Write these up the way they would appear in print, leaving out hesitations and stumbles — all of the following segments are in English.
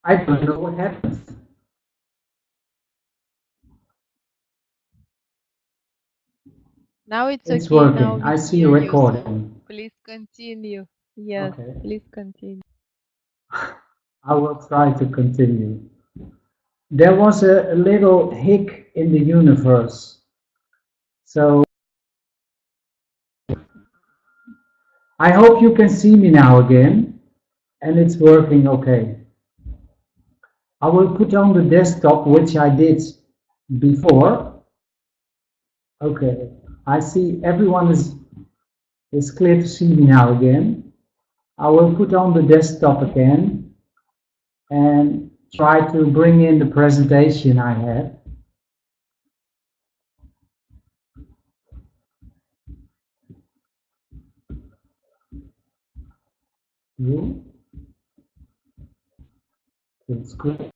I don't know what happens. Now it's It's okay. Now working. we I see a hear you. So recording. please continue. Yes, Okay. please continue. I will try to continue. There was a little hic in the universe. So I hope you can see me now again, and it's working okay. I will put on the desktop, which I did before. Okay, I see everyone is clear to see me now again. I will put on the desktop again and try to bring in the presentation I had. You, full screen.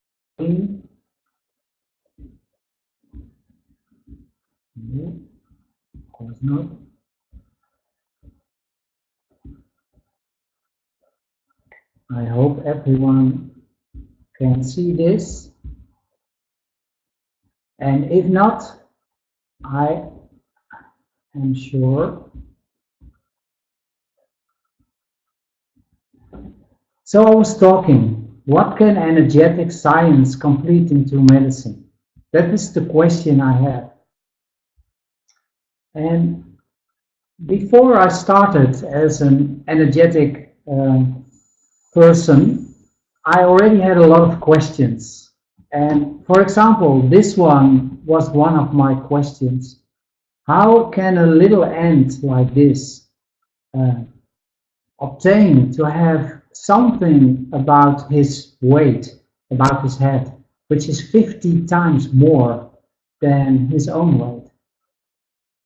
No, of course not. I hope everyone can see this. And if not, I am sure. So I was talking, what can energetic science complete into medicine? That is the question I have. And before I started as an energetic person, I already had a lot of questions. And for example, this one was one of my questions. How can a little ant like this uh, obtain to have something about his weight, about his head, which is 50 times more than his own weight?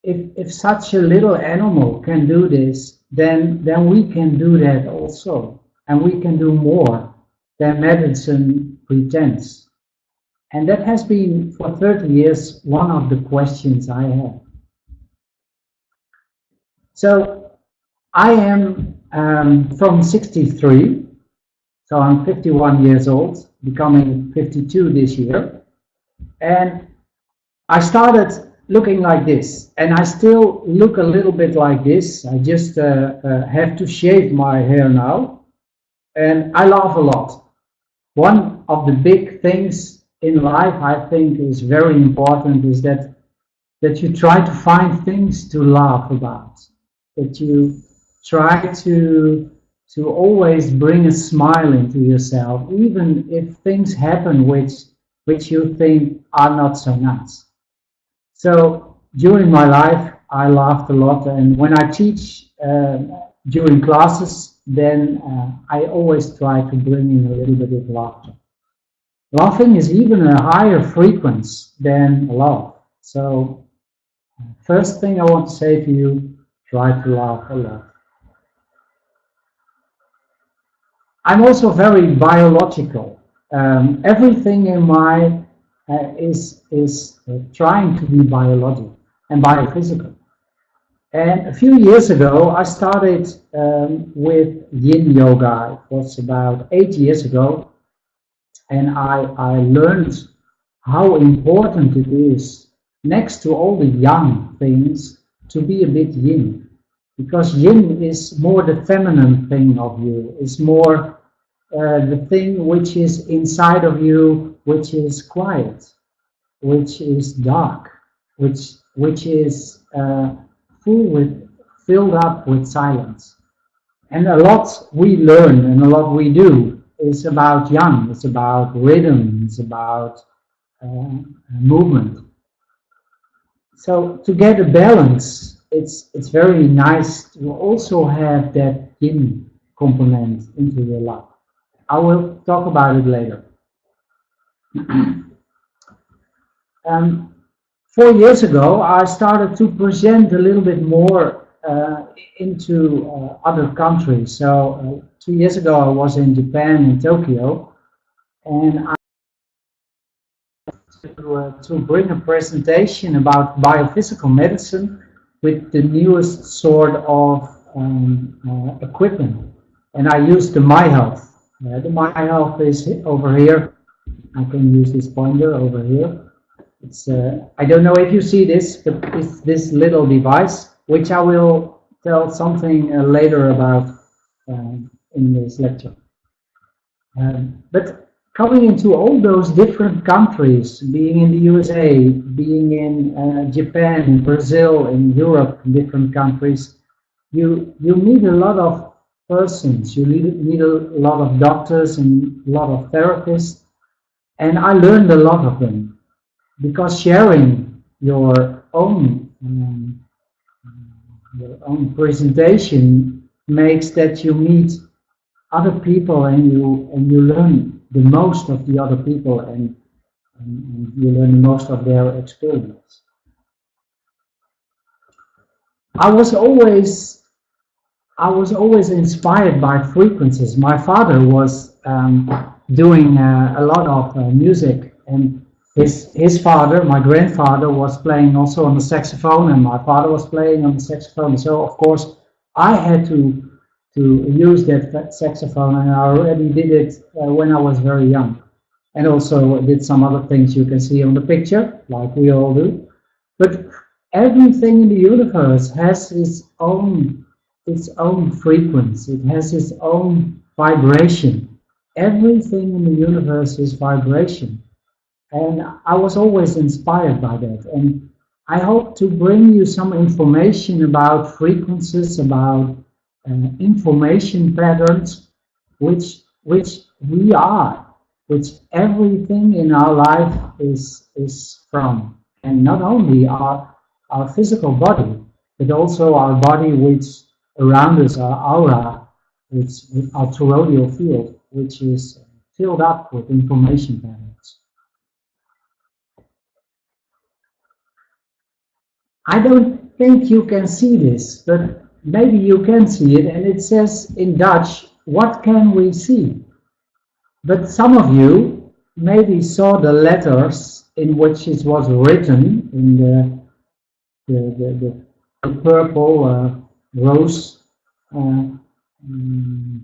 If such a little animal can do this, then we can do that also. And we can do more than medicine pretends. And that has been, for 30 years, one of the questions I have. So I am from 63, so I'm 51 years old, becoming 52 this year. And I started looking like this, and I still look a little bit like this. I just have to shave my hair now, and I laugh a lot. One of the big things in life I think is very important is that you try to find things to laugh about, that you try to always bring a smile into yourself, even if things happen which you think are not so nice. So during my life, I laughed a lot, and when I teach during classes, then I always try to bring in a little bit of laughter. Laughing is even a higher frequency than love. So first thing I want to say to you, try to laugh a lot. I'm also very biological. Everything in my is trying to be biological and biophysical. And a few years ago, I started with Yin Yoga. It was about 8 years ago, and I learned how important it is, next to all the yang things, to be a bit yin. Because yin is more the feminine thing of you, it's more the thing which is inside of you, which is quiet, which is dark, which is filled up with silence. And a lot we learn and a lot we do is about yang, it's about rhythm, it's about movement. So to get a balance, it's very nice to also have that yin component into your life. I will talk about it later. 4 years ago, I started to present a little bit more into other countries. So 2 years ago, I was in Japan, in Tokyo, and I to bring a presentation about biophysical medicine with the newest sort of equipment. And I used the MyHealth. My health is over here. I can use this pointer over here. It's I don't know if you see this, but it's this little device, which I will tell something later about in this lecture. But coming into all those different countries, being in the USA, being in Japan, Brazil, in Europe, in different countries, you meet a lot of persons. You meet a lot of doctors and a lot of therapists, and I learned a lot of them because sharing your own presentation makes that you meet other people and you learn the most of the other people and you learn the most of their experience. I was always inspired by frequencies. My father was doing a lot of music, and his father, my grandfather, was playing also on the saxophone, and my father was playing on the saxophone. So of course I had to use that saxophone, and I already did it when I was very young, and also did some other things you can see on the picture, like we all do. But everything in the universe has its own frequency. It has its own vibration. Everything in the universe is vibration. And I was always inspired by that. And I hope to bring you some information about frequencies, about information patterns, which we are, which everything in our life is from. And not only our physical body, but also our body which around us, our aura, our toroidal field, which is filled up with information patterns. I don't think you can see this, but maybe you can see it, and it says in Dutch, what can we see? But some of you maybe saw the letters in which it was written in the purple rose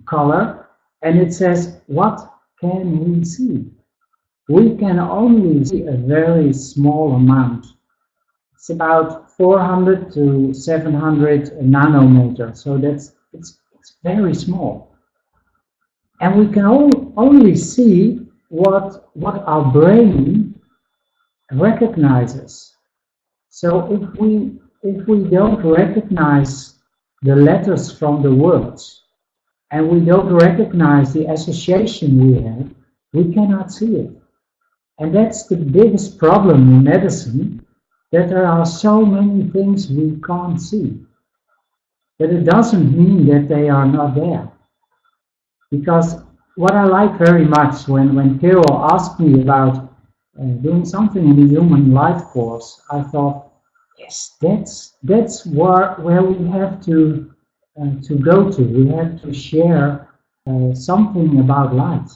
color, and it says, what can we see? We can only see a very small amount. It's about 400 to 700 nanometers, so it's very small. And we can only see what our brain recognizes. So if we don't recognize the letters from the words, and we don't recognize the association we cannot see it. And that's the biggest problem in medicine, that there are so many things we can't see. But it doesn't mean that they are not there. Because what I like very much when Carol asked me about doing something in the human life course, I thought, yes, that's where we have to go to. We have to share something about light.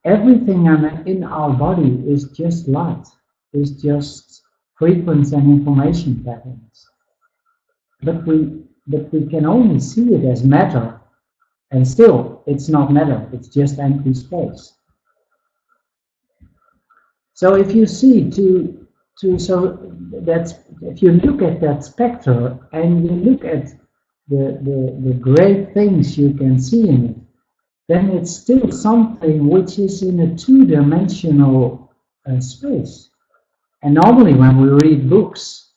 Everything in our body is just light. Is just frequency and information patterns. But we can only see it as matter, and still it's not matter. It's just empty space. So if you see so that's, if you look at that spectrum and you look at the great things you can see in it, then it's still something which is in a two-dimensional space. And normally when we read books,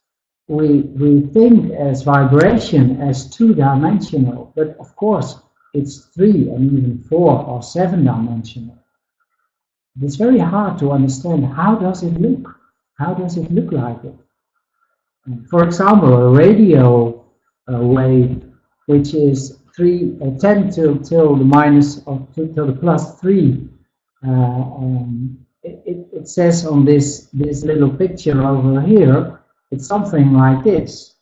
we think as vibration as two-dimensional, but of course it's 3 and even 4 or 7-dimensional. It's very hard to understand, how does it look? How does it look like it? For example, a radio wave, which is 10 till the minus of till the plus 3. It says on this little picture over here, it's something like this.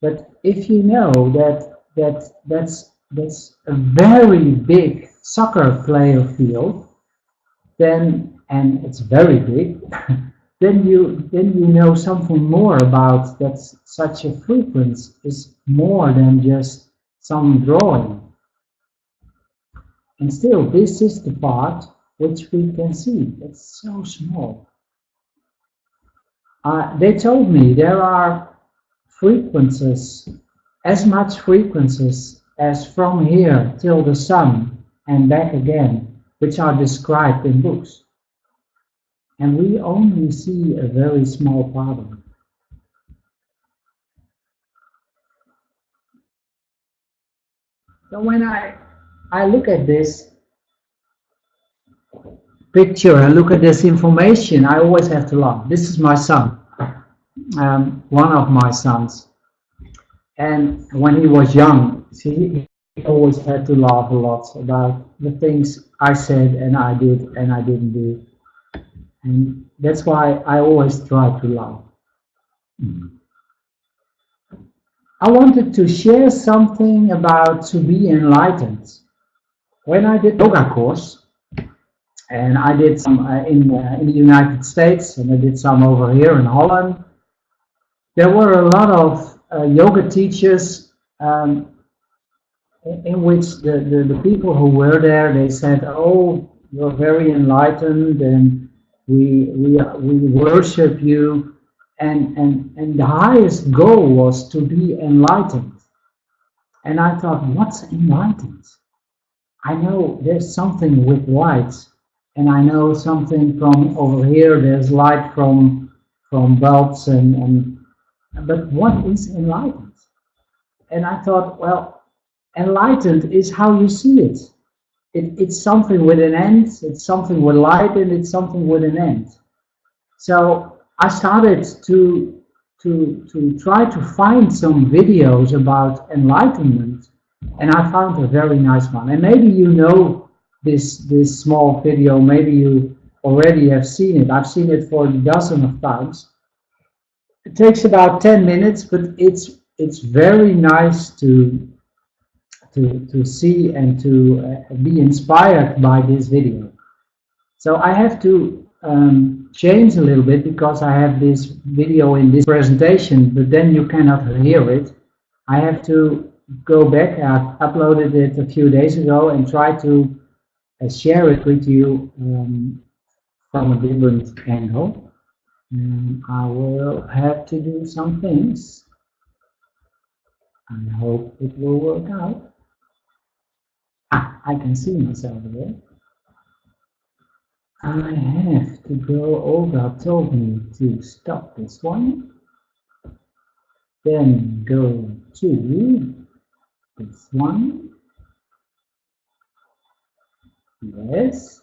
But if you know that's a very big soccer player field, then, and it's very big, then you know something more about that. Such a frequency is more than just some drawing. And still, this is the part which we can see. It's so small. They told me there are frequencies, as much frequencies as from here till the sun and back again, which are described in books. And we only see a very small part of it. So when I look at this picture, I look at this information, I always have to laugh. This is my son, one of my sons. And when he was young, he always had to laugh a lot about the things I said and I did and I didn't do. And that's why I always try to laugh. I wanted to share something about to be enlightened. When I did yoga course, and I did some in the United States, and I did some over here in Holland, there were a lot of yoga teachers in which the people who were there, they said, "Oh, you're very enlightened, and we worship you." And the highest goal was to be enlightened. And I thought, what's enlightened? I know there's something with light, and I know something from over here, there's light from bulbs, but what is enlightened? And I thought, well, enlightened is how you see it. It's something with an end, it's something with light, and it's something with an end. So I started to try to find some videos about enlightenment, and I found a very nice one. And maybe you know this small video, maybe you already have seen it. I've seen it for a dozen of times. It takes about 10 minutes, but it's very nice to see and to be inspired by this video. So I have to change a little bit because I have this video in this presentation, but then you cannot hear it. I have to go back. I uploaded it a few days ago and try to share it with you from a different angle. I will have to do some things. I hope it will work out. I can see myself here. I have to go. Olga told me to stop this one. Then go to this one. Yes.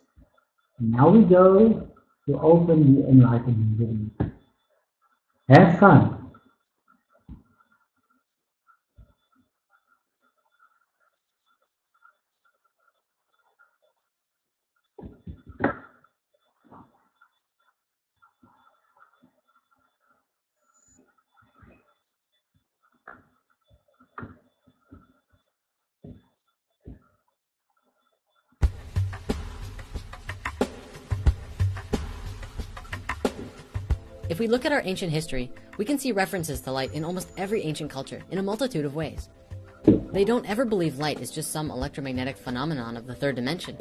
Now we go to open the enlightenment video. Have fun. If we look at our ancient history, we can see references to light in almost every ancient culture in a multitude of ways. They don't ever believe light is just some electromagnetic phenomenon of the third dimension,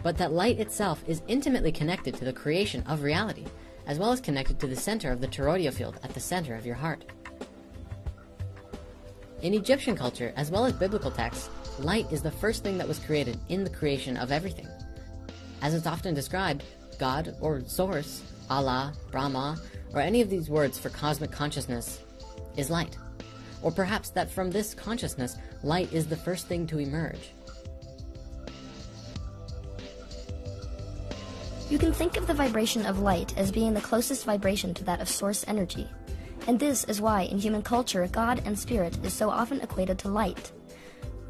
but that light itself is intimately connected to the creation of reality, as well as connected to the center of the toroidal field at the center of your heart. In Egyptian culture, as well as biblical texts, light is the first thing that was created in the creation of everything. As it's often described, God or Source, Allah, Brahma, or any of these words for cosmic consciousness is light. Or perhaps that from this consciousness, light is the first thing to emerge. You can think of the vibration of light as being the closest vibration to that of source energy. And this is why in human culture, God and spirit is so often equated to light.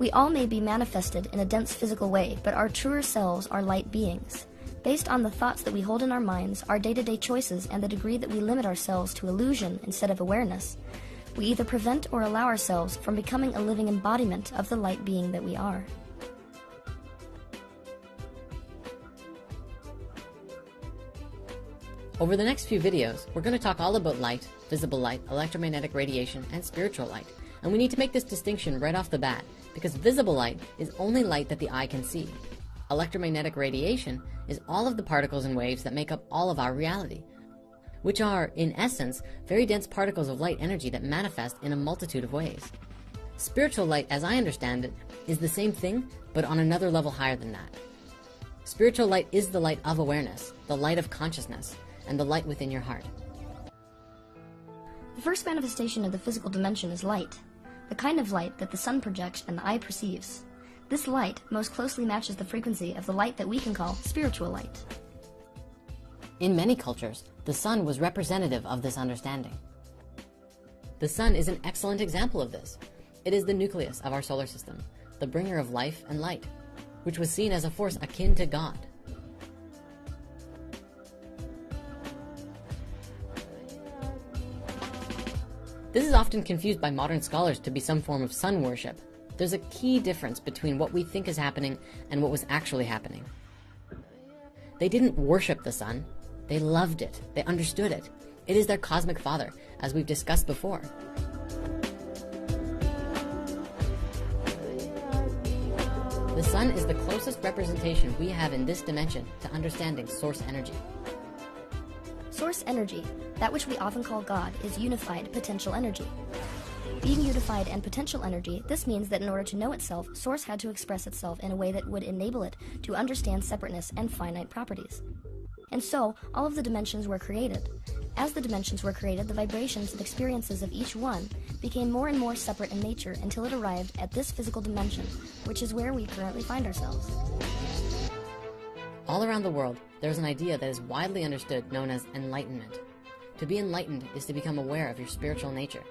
We all may be manifested in a dense physical way, but our truer selves are light beings. Based on the thoughts that we hold in our minds, our day-to-day choices, and the degree that we limit ourselves to illusion instead of awareness, we either prevent or allow ourselves from becoming a living embodiment of the light being that we are. Over the next few videos, we're going to talk all about light, visible light, electromagnetic radiation, and spiritual light. And we need to make this distinction right off the bat, because visible light is only light that the eye can see. Electromagnetic radiation is all of the particles and waves that make up all of our reality, which are, in essence, very dense particles of light energy that manifest in a multitude of ways. Spiritual light, as I understand it, is the same thing, but on another level higher than that. Spiritual light is the light of awareness, the light of consciousness, and the light within your heart. The first manifestation of the physical dimension is light, the kind of light that the sun projects and the eye perceives. This light most closely matches the frequency of the light that we can call spiritual light. In many cultures, the sun was representative of this understanding. The sun is an excellent example of this. It is the nucleus of our solar system, the bringer of life and light, which was seen as a force akin to God. This is often confused by modern scholars to be some form of sun worship. There's a key difference between what we think is happening and what was actually happening. They didn't worship the sun. They loved it. They understood it. It is their cosmic father, as we've discussed before. The sun is the closest representation we have in this dimension to understanding source energy. Source energy, that which we often call God, is unified potential energy. Being unified and potential energy, this means that in order to know itself, Source had to express itself in a way that would enable it to understand separateness and finite properties. And so, all of the dimensions were created. As the dimensions were created, the vibrations and experiences of each one became more and more separate in nature until it arrived at this physical dimension, which is where we currently find ourselves. All around the world, there's an idea that is widely understood known as enlightenment. To be enlightened is to become aware of your spiritual nature,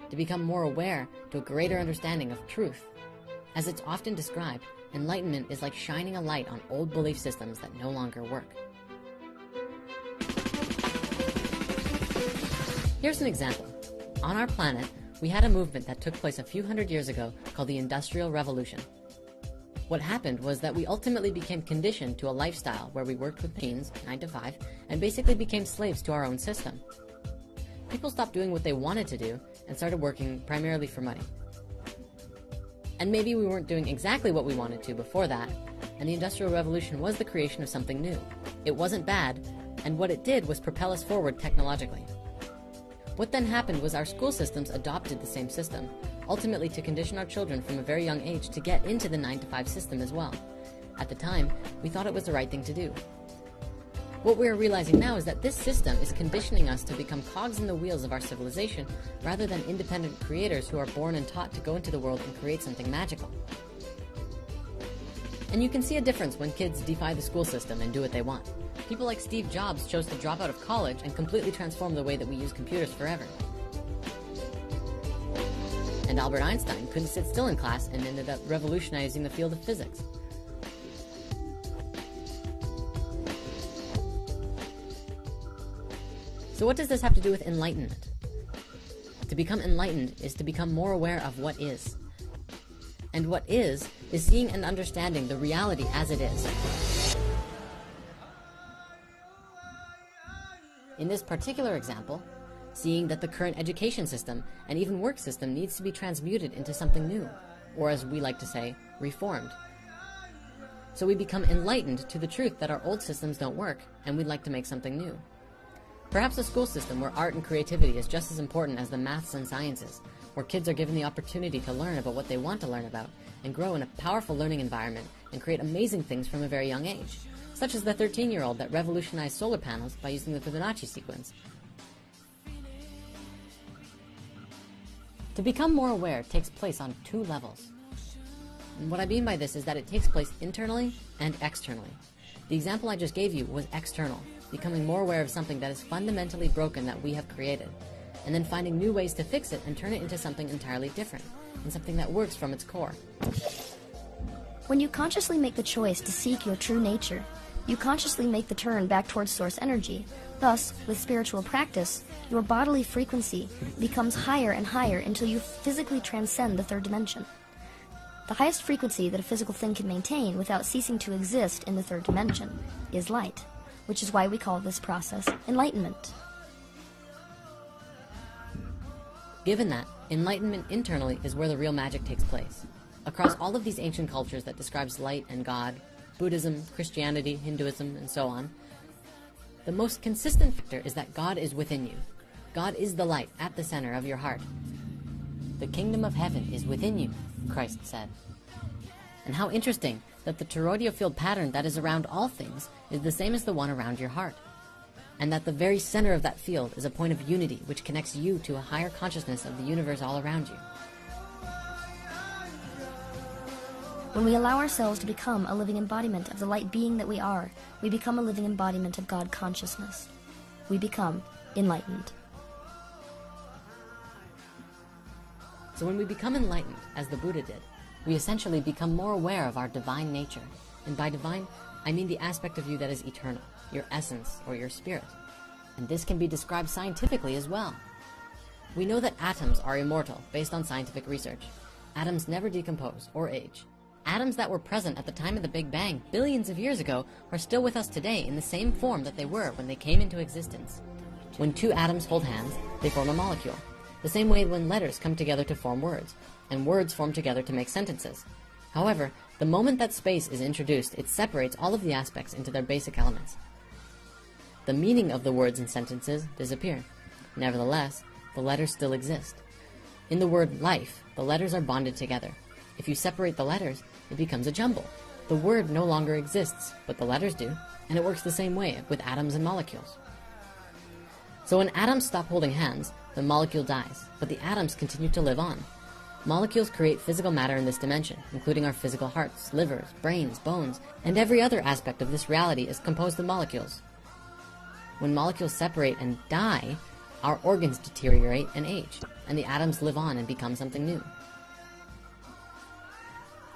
to become more aware to a greater understanding of truth. As it's often described, enlightenment is like shining a light on old belief systems that no longer work. Here's an example. On our planet, we had a movement that took place a few hundred years ago called the Industrial Revolution. What happened was that we ultimately became conditioned to a lifestyle where we worked with machines 9 to 5 and basically became slaves to our own system. People stopped doing what they wanted to do and started working primarily for money. And maybe we weren't doing exactly what we wanted to before that, and the Industrial Revolution was the creation of something new. It wasn't bad, and what it did was propel us forward technologically. What then happened was our school systems adopted the same system, ultimately to condition our children from a very young age to get into the 9 to 5 system as well. At the time, we thought it was the right thing to do. What we are realizing now is that this system is conditioning us to become cogs in the wheels of our civilization rather than independent creators who are born and taught to go into the world and create something magical. And you can see a difference when kids defy the school system and do what they want. People like Steve Jobs chose to drop out of college and completely transform the way that we use computers forever. And Albert Einstein couldn't sit still in class and ended up revolutionizing the field of physics. So what does this have to do with enlightenment? To become enlightened is to become more aware of what is. And what is seeing and understanding the reality as it is. In this particular example, seeing that the current education system and even work system needs to be transmuted into something new, or as we like to say, reformed. So we become enlightened to the truth that our old systems don't work, and we'd like to make something new. Perhaps a school system where art and creativity is just as important as the maths and sciences, where kids are given the opportunity to learn about what they want to learn about, and grow in a powerful learning environment and create amazing things from a very young age, such as the 13-year-old that revolutionized solar panels by using the Fibonacci sequence. To become more aware takes place on 2 levels. And what I mean by this is that it takes place internally and externally. The example I just gave you was external, becoming more aware of something that is fundamentally broken that we have created, and then finding new ways to fix it and turn it into something entirely different, and something that works from its core. When you consciously make the choice to seek your true nature, you consciously make the turn back towards source energy. Thus, with spiritual practice, your bodily frequency becomes higher and higher until you physically transcend the 3rd dimension. The highest frequency that a physical thing can maintain without ceasing to exist in the 3rd dimension is light, which is why we call this process enlightenment. Given that, enlightenment internally is where the real magic takes place. Across all of these ancient cultures that describes light and God, Buddhism, Christianity, Hinduism, and so on, the most consistent factor is that God is within you. God is the light at the center of your heart. The kingdom of heaven is within you, Christ said. And how interesting that the toroidal field pattern that is around all things is the same as the one around your heart. And that the very center of that field is a point of unity which connects you to a higher consciousness of the universe all around you. When we allow ourselves to become a living embodiment of the light being that we are, we become a living embodiment of God consciousness. We become enlightened. So when we become enlightened, as the Buddha did, we essentially become more aware of our divine nature. And by divine, I mean the aspect of you that is eternal, your essence or your spirit. And this can be described scientifically as well. We know that atoms are immortal based on scientific research. Atoms never decompose or age. Atoms that were present at the time of the Big Bang billions of years ago are still with us today in the same form that they were when they came into existence. When two atoms hold hands, they form a molecule. The same way when letters come together to form words, and words form together to make sentences. However, the moment that space is introduced, it separates all of the aspects into their basic elements. The meaning of the words and sentences disappear. Nevertheless, the letters still exist. In the word life, the letters are bonded together. If you separate the letters, it becomes a jumble. The word no longer exists, but the letters do, and it works the same way with atoms and molecules. So when atoms stop holding hands, the molecule dies, but the atoms continue to live on. Molecules create physical matter in this dimension, including our physical hearts, livers, brains, bones, and every other aspect of this reality is composed of molecules. When molecules separate and die, our organs deteriorate and age, and the atoms live on and become something new.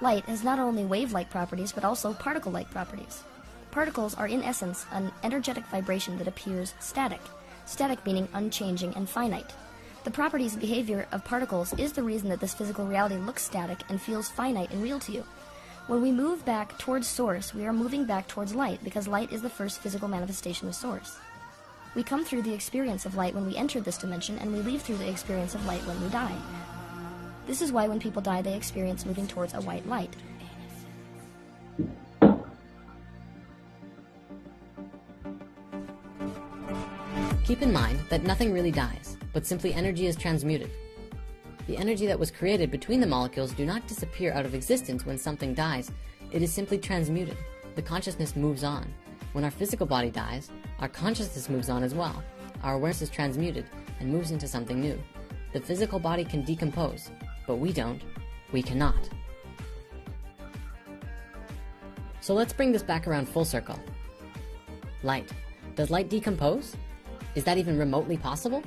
Light has not only wave-like properties, but also particle-like properties. Particles are in essence an energetic vibration that appears static. Static meaning unchanging and finite. The properties and behavior of particles is the reason that this physical reality looks static and feels finite and real to you. When we move back towards Source, we are moving back towards light, because light is the first physical manifestation of Source. We come through the experience of light when we enter this dimension, and we leave through the experience of light when we die. This is why when people die, they experience moving towards a white light. Keep in mind that nothing really dies, but simply energy is transmuted. The energy that was created between the molecules do not disappear out of existence when something dies. It is simply transmuted. The consciousness moves on. When our physical body dies, our consciousness moves on as well. Our awareness is transmuted and moves into something new. The physical body can decompose, but we don't. We cannot. So let's bring this back around full circle. Light. Does light decompose? Is that even remotely possible?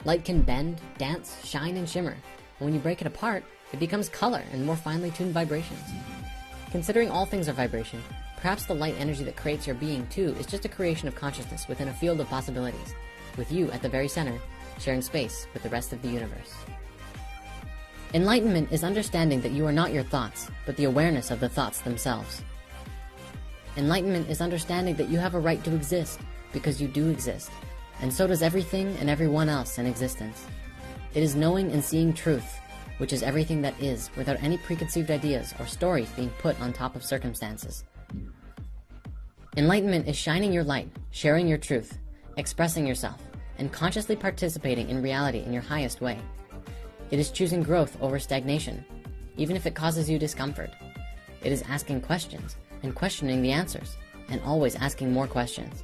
Light can bend, dance, shine, and shimmer. And when you break it apart, it becomes color and more finely tuned vibrations. Considering all things are vibration, perhaps the light energy that creates your being too is just a creation of consciousness within a field of possibilities, with you at the very center, sharing space with the rest of the universe. Enlightenment is understanding that you are not your thoughts, but the awareness of the thoughts themselves. Enlightenment is understanding that you have a right to exist, because you do exist, and so does everything and everyone else in existence. It is knowing and seeing truth, which is everything that is, without any preconceived ideas or stories being put on top of circumstances. Enlightenment is shining your light, sharing your truth, expressing yourself, and consciously participating in reality in your highest way. It is choosing growth over stagnation, even if it causes you discomfort. It is asking questions and questioning the answers, and always asking more questions.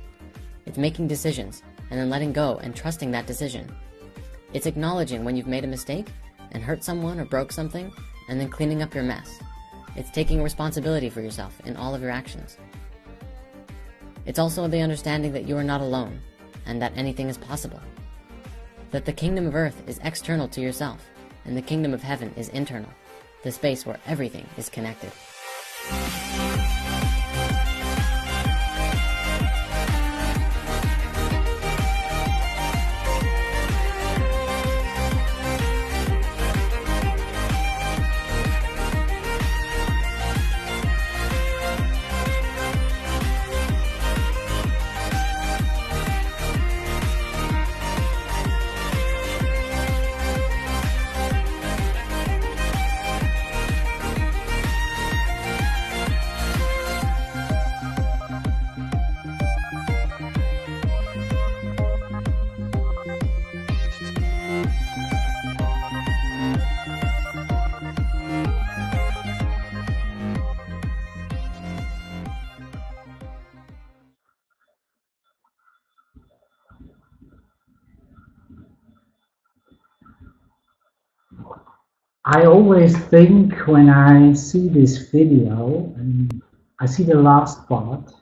It's making decisions and then letting go and trusting that decision. It's acknowledging when you've made a mistake and hurt someone or broke something, and then cleaning up your mess. It's taking responsibility for yourself in all of your actions. It's also the understanding that you are not alone, and that anything is possible. That the kingdom of earth is external to yourself, and the kingdom of heaven is internal, the space where everything is connected. I always think when I see this video, and I see the last part,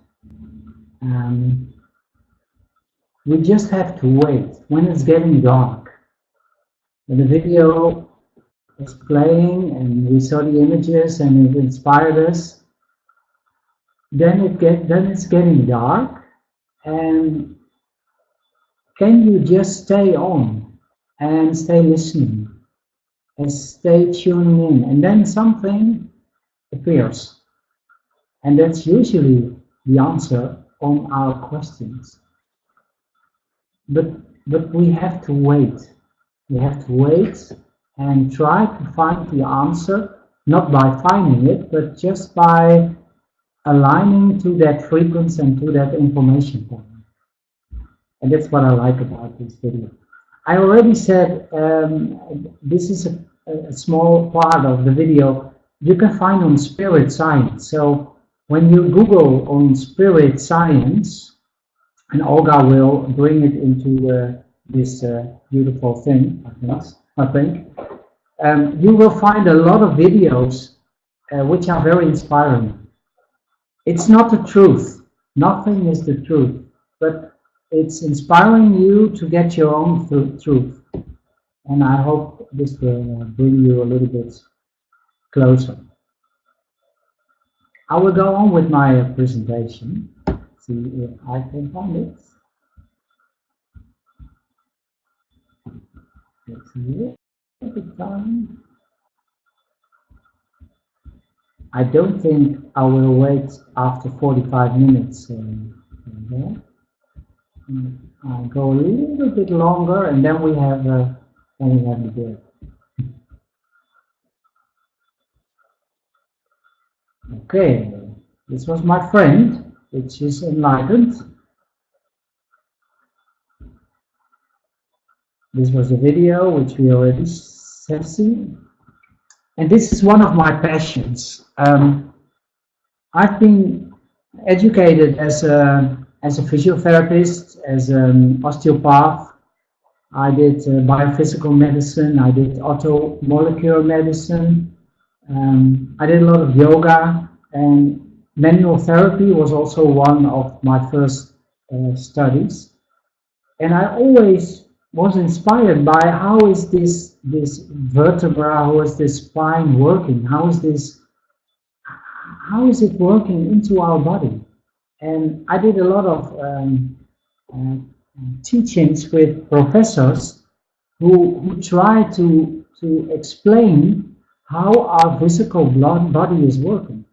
we just have to wait when it's getting dark. When the video is playing and we saw the images and it inspired us, then it's getting dark, and can you just stay on and stay listening and stay tuning in, and then something appears, and that's usually the answer on our questions. But we have to wait. We have to wait and try to find the answer, not by finding it, but just by aligning to that frequency and to that information point. And that's what I like about this video. I already said this is a small part of the video you can find on Spirit Science. So when you Google on Spirit Science, and Olga will bring it into this beautiful thing, I think, you will find a lot of videos which are very inspiring. It's not the truth. Nothing is the truth. But it's inspiring you to get your own truth. And I hope this will bring you a little bit closer. I will go on with my presentation. See if I can find it. Let's see the time. I don't think I will wait after 45 minutes. I'll go a little bit longer, and then we have the break. Okay, this was my friend, which is enlightened. This was a video which we already have seen. And this is one of my passions. I've been educated as a physiotherapist, as an osteopath. I did biophysical medicine. I did automolecular medicine. I did a lot of yoga, and manual therapy was also one of my first studies. And I always was inspired by how is this vertebra, how is this spine working, how is it working into our body. And I did a lot of teachings with professors who try to explain how our physical body is working.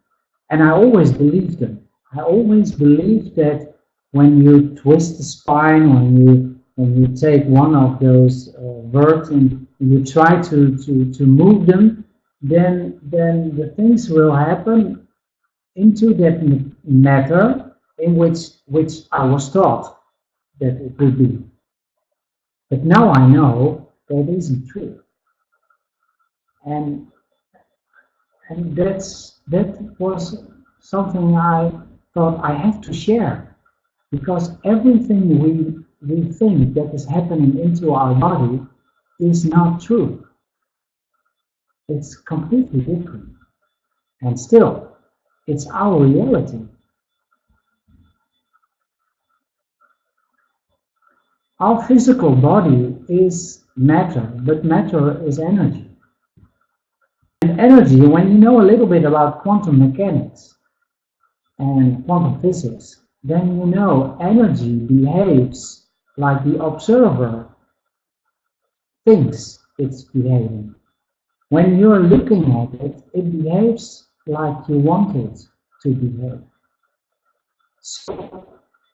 And I always believed them. I always believed that when you twist the spine, when you take one of those verts and you try to move them, then the things will happen into that matter in which I was taught that it would be. But now I know that isn't true. And that was something I thought I have to share, because everything we think that is happening into our body is not true. It's completely different. And still, it's our reality. Our physical body is matter, but matter is energy. And energy, when you know a little bit about quantum mechanics and quantum physics, then you know energy behaves like the observer thinks it's behaving. When you're looking at it, it behaves like you want it to behave. So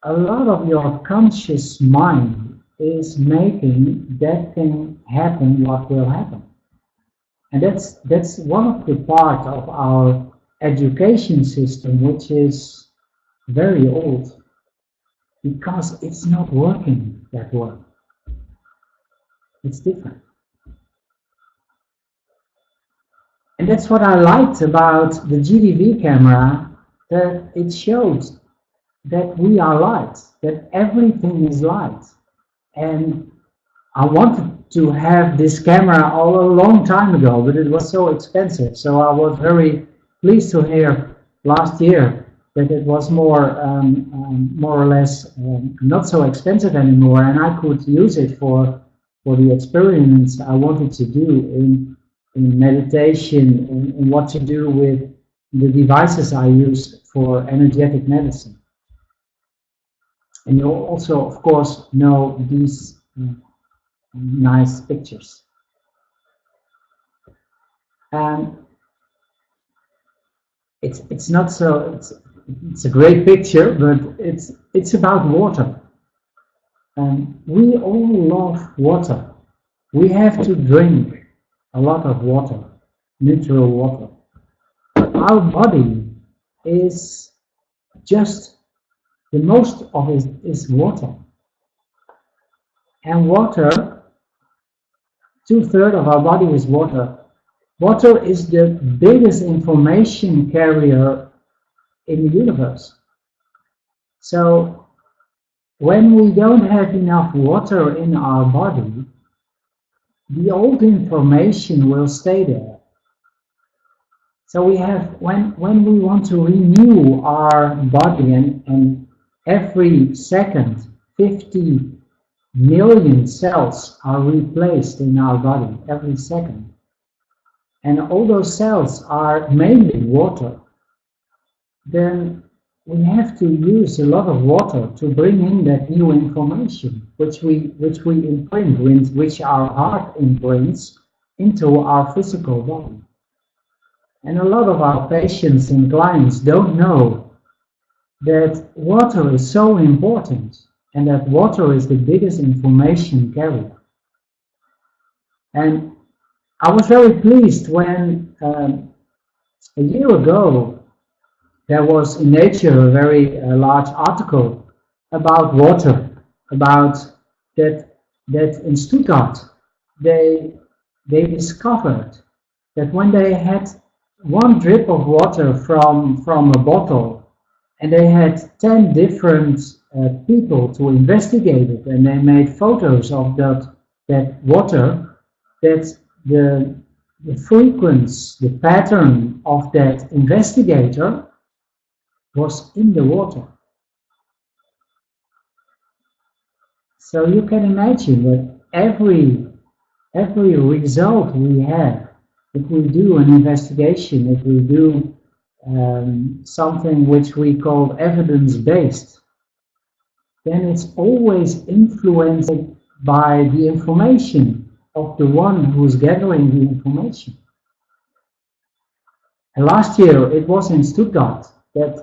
a lot of your conscious mind is making that thing happen, what will happen. And that's one of the parts of our education system which is very old, because it's not working that well. It's different. And that's what I liked about the GDV camera, that it shows that we are light, that everything is light. And I wanted to have this camera all a long time ago, but it was so expensive. So I was very pleased to hear last year that it was more or less not so expensive anymore, and I could use it for the experiments I wanted to do in meditation, in what to do with the devices I use for energetic medicine. And you also, of course, know these nice pictures. And it's not so, it's a great picture, but it's about water. And we all love water. We have to drink a lot of water, natural water. Our body is just, the most of it is water. And water, 2/3 of our body is water. Water is the biggest information carrier in the universe. So when we don't have enough water in our body, the old information will stay there. So we have, when we want to renew our body, and every second 50 million cells are replaced in our body every second. And all those cells are mainly water. Then we have to use a lot of water to bring in that new information, which we imprint, which our heart imprints into our physical body. And a lot of our patients and clients don't know that water is so important, and that water is the biggest information carrier. And I was very pleased when a year ago there was in Nature a very large article about water, about that in Stuttgart they discovered that when they had one drip of water from a bottle, and they had 10 different people to investigate it, and they made photos of that water, that the frequency, the pattern of that investigator was in the water. So you can imagine that every result we have, if we do an investigation, if we do something which we call evidence-based, then it's always influenced by the information of the one who's gathering the information. And last year it was in Stuttgart that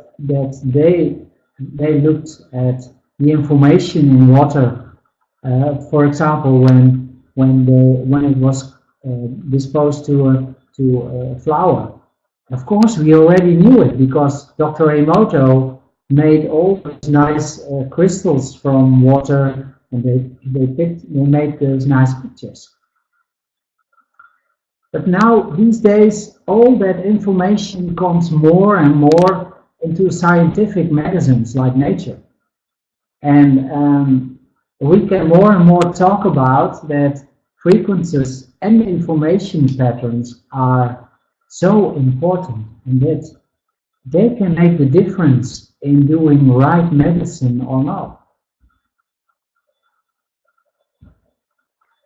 they looked at the information in water. For example, when it was disposed to a flower. Of course, we already knew it because Dr. Emoto made all those nice crystals from water, and they made those nice pictures. But now, these days, all that information comes more and more into scientific medicines like Nature. And we can more and more talk about that frequencies and information patterns are so important, and that they can make the difference in doing right medicine or not.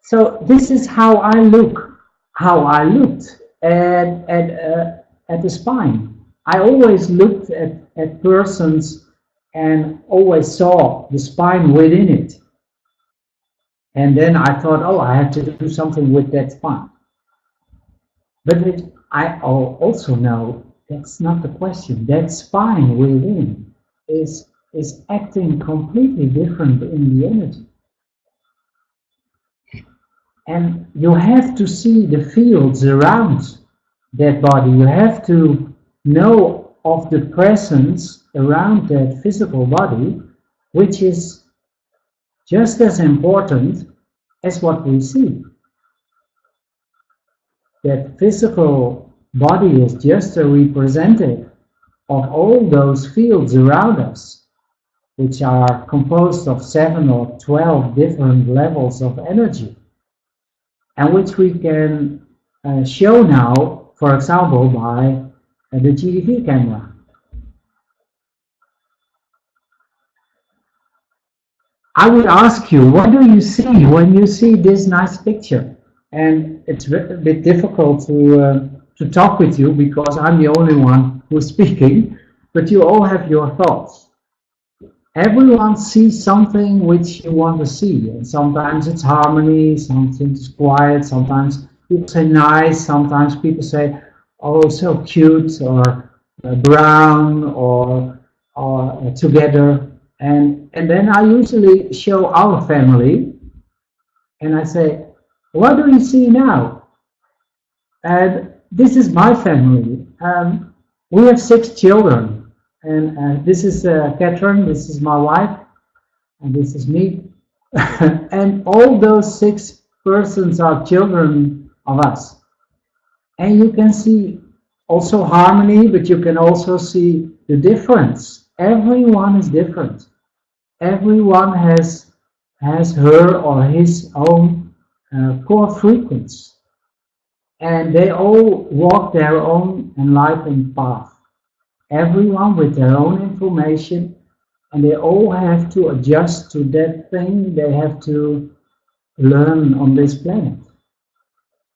So this is how I looked at the spine. I always looked at persons and always saw the spine within it. And then I thought, oh, I have to do something with that spine. But I also know that's not the question. That spine within is acting completely different in the energy. And you have to see the fields around that body. You have to know of the presence around that physical body, which is just as important as what we see. That physical body is just a representative of all those fields around us. which are composed of 7 or 12 different levels of energy, and which we can show now, for example, by the GDV camera. I would ask you, what do you see when you see this nice picture? And it's a bit difficult to talk with you because I'm the only one who's speaking, but you all have your thoughts. Everyone sees something which you want to see, and sometimes it's harmony, sometimes it's quiet, sometimes people say nice, sometimes people say, oh, so cute, or brown, or together. And then I usually show our family, and I say, what do you see now? And this is my family. We have 6 children, and this is Catherine, this is my wife, and this is me. And all those 6 persons are children of us. And you can see also harmony, but you can also see the difference. Everyone is different. Everyone has her or his own core frequency. And they all walk their own enlightened path. Everyone with their own information, and they all have to adjust to that thing they have to learn on this planet.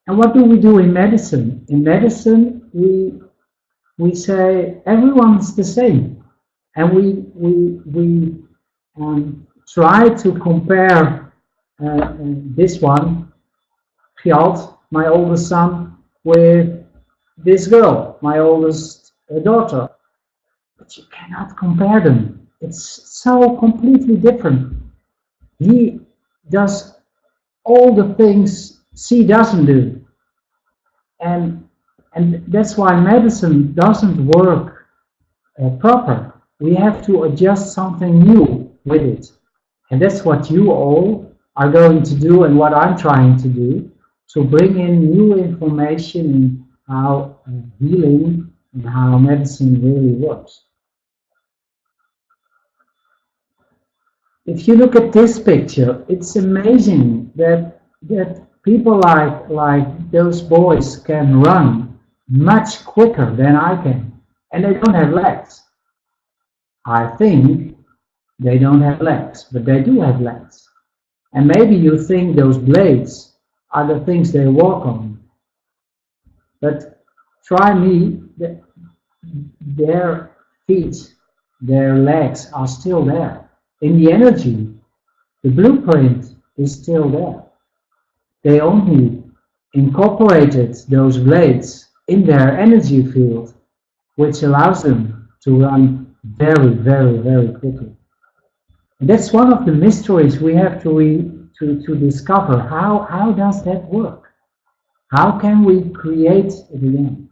And what do we do in medicine? In medicine, we say everyone's the same, and we try to compare this one, Gjalt, my oldest son, with this girl, my oldest daughter. But you cannot compare them. It's so completely different. He does all the things she doesn't do. And that's why medicine doesn't work proper. We have to adjust something new with it. And that's what you all are going to do, and what I'm trying to do, to bring in new information in how healing and how medicine really works. If you look at this picture, it's amazing that people like those boys can run much quicker than I can, and they don't have legs. I think they don't have legs, but they do have legs. And maybe you think those blades are the things they walk on. But try me, their feet, their legs are still there. In the energy, the blueprint is still there. They only incorporated those blades in their energy field, which allows them to run very, very, very quickly. And that's one of the mysteries we have to discover. How does that work? How can we create it again?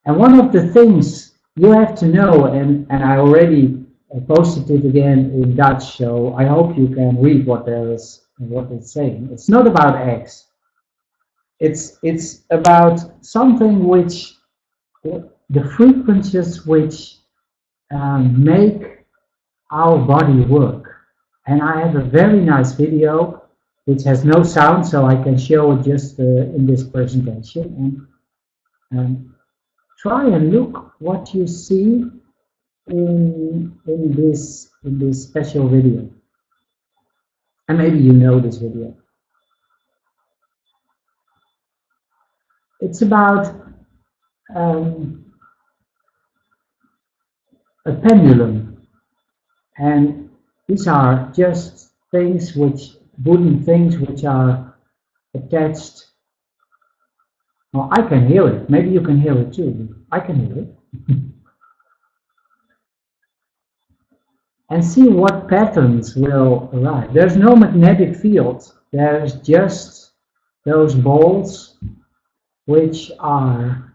And one of the things you have to know, and I already posted it again in Dutch, so I hope you can read what it's saying. It's not about eggs. It's about something which, the frequencies which make our body work. And I have a very nice video which has no sound, so I can show it just in this presentation. And try and look what you see in this special video. And maybe you know this video. It's about a pendulum, and these are just things wooden things which are attached. Well, I can hear it. Maybe you can hear it too. I can hear it. And see what patterns will arrive. There's no magnetic field. There's just those balls which are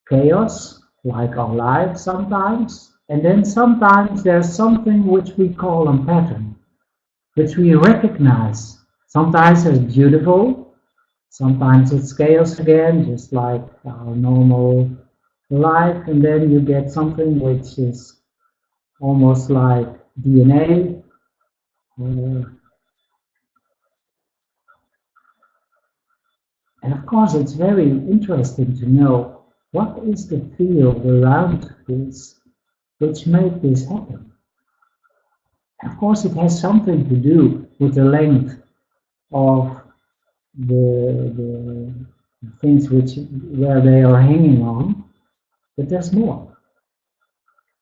chaos, like our life sometimes. And then sometimes there's something which we call a pattern, which we recognize. Sometimes it's beautiful, sometimes it's chaos again, just like our normal life, and then you get something which is almost like DNA. And of course, it's very interesting to know what is the field around this which made this happen. And of course, it has something to do with the length of the things where they are hanging on, but there's more.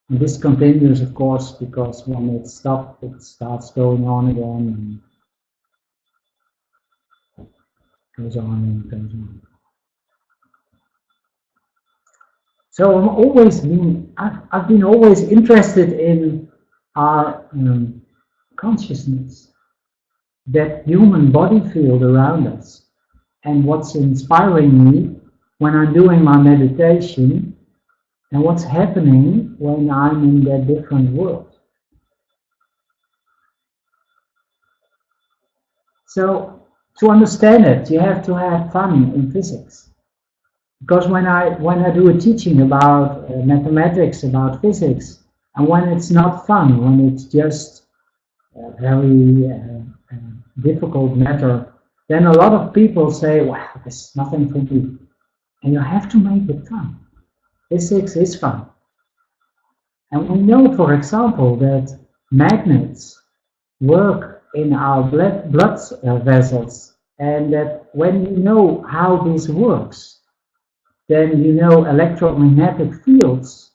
And this continues, of course, because when it stops, it starts going on again, and goes on and goes on. So I've been always interested in our consciousness, that human body field around us. And what's inspiring me when I'm doing my meditation, and what's happening when I'm in that different world. So to understand it, you have to have fun in physics. Because when I do a teaching about mathematics, about physics, and when it's not fun, when it's just a very difficult matter, then a lot of people say, "Wow, this is nothing for me." And you have to make it fun. Physics is fun. And we know, for example, that magnets work in our blood vessels, and that when you know how this works, then you know electromagnetic fields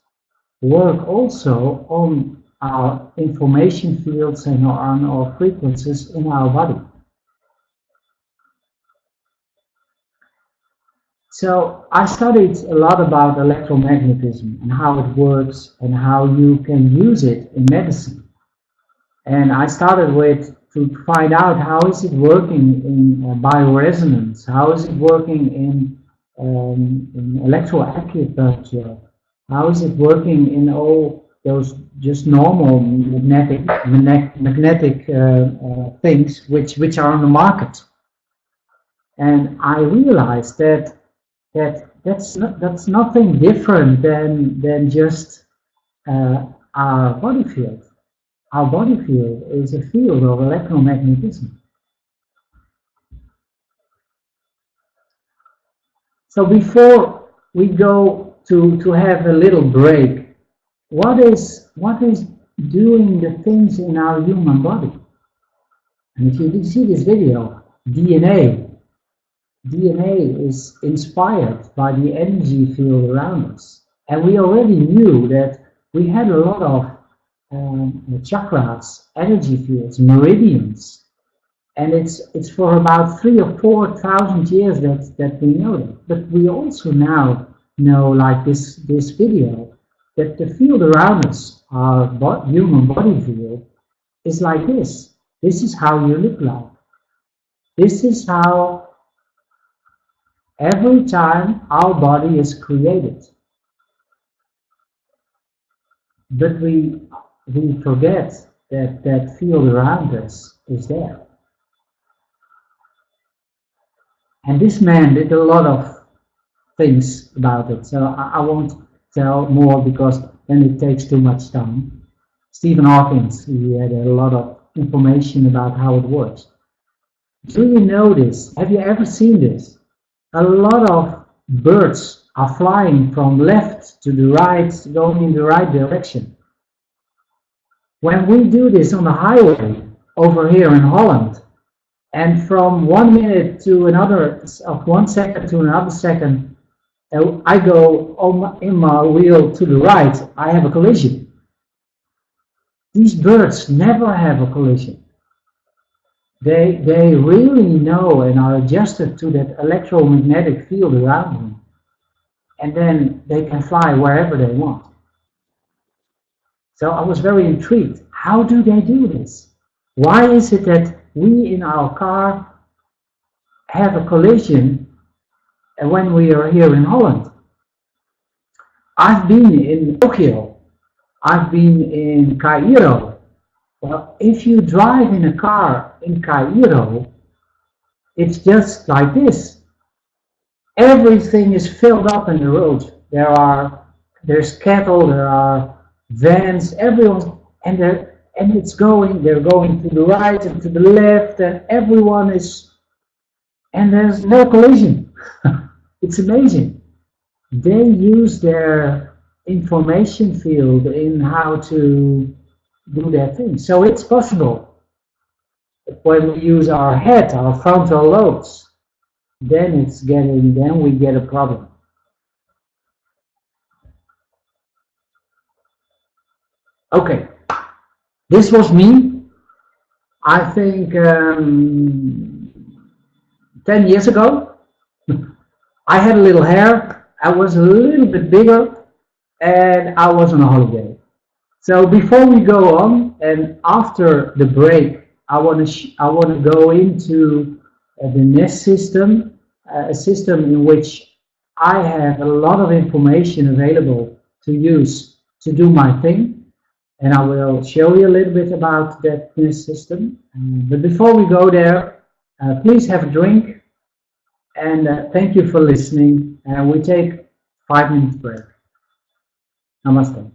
work also on our information fields and on our frequencies in our body. So I studied a lot about electromagnetism and how it works and how you can use it in medicine. And I started with to find out how is it working in bioresonance, how is it working in electroacupuncture, how is it working in all those just normal magnetic things which are on the market. And I realized that's nothing different than just our body field. Our body field is a field of electromagnetism. So before we go to have a little break, what is doing the things in our human body? And if you see this video, DNA is inspired by the energy field around us. And we already knew that we had a lot of chakras, energy fields, meridians. And it's for about 3,000 or 4,000 years that we know that. But we also now know, like this video, that the field around us, our human body field, is like this. This is how you look like. This is how every time our body is created. But we forget that field around us is there. And this man did a lot of things about it, so I won't tell more because then it takes too much time. Stephen Hawking, he had a lot of information about how it works. Do you know this? Have you ever seen this? A lot of birds are flying from left to the right, going in the right direction. When we do this on the highway over here in Holland, and from 1 minute to another, of 1 second to another second, I go in my wheel to the right, I have a collision. These birds never have a collision. They really know and are adjusted to that electromagnetic field around them. And then they can fly wherever they want. So I was very intrigued. How do they do this? Why is it that we in our car have a collision when we are here in Holland? I've been in Tokyo. I've been in Cairo. Well, if you drive in a car in Cairo, it's just like this. Everything is filled up in the road. There's cattle, there are vents, everyone, and it's going. They're going to the right and to the left, and everyone is, and there's no collision. It's amazing. They use their information field in how to do their thing. So it's possible. When we use our head, our frontal lobes, then we get a problem. Okay, this was me. I think 10 years ago. I had a little hair. I was a little bit bigger, and I was on a holiday. So before we go on, and after the break, I want to go into the Nest system, a system in which I have a lot of information available to use to do my thing, and I will show you a little bit about that Nest system. But before we go there, please have a drink, and thank you for listening. We take 5 minutes break. Namaste.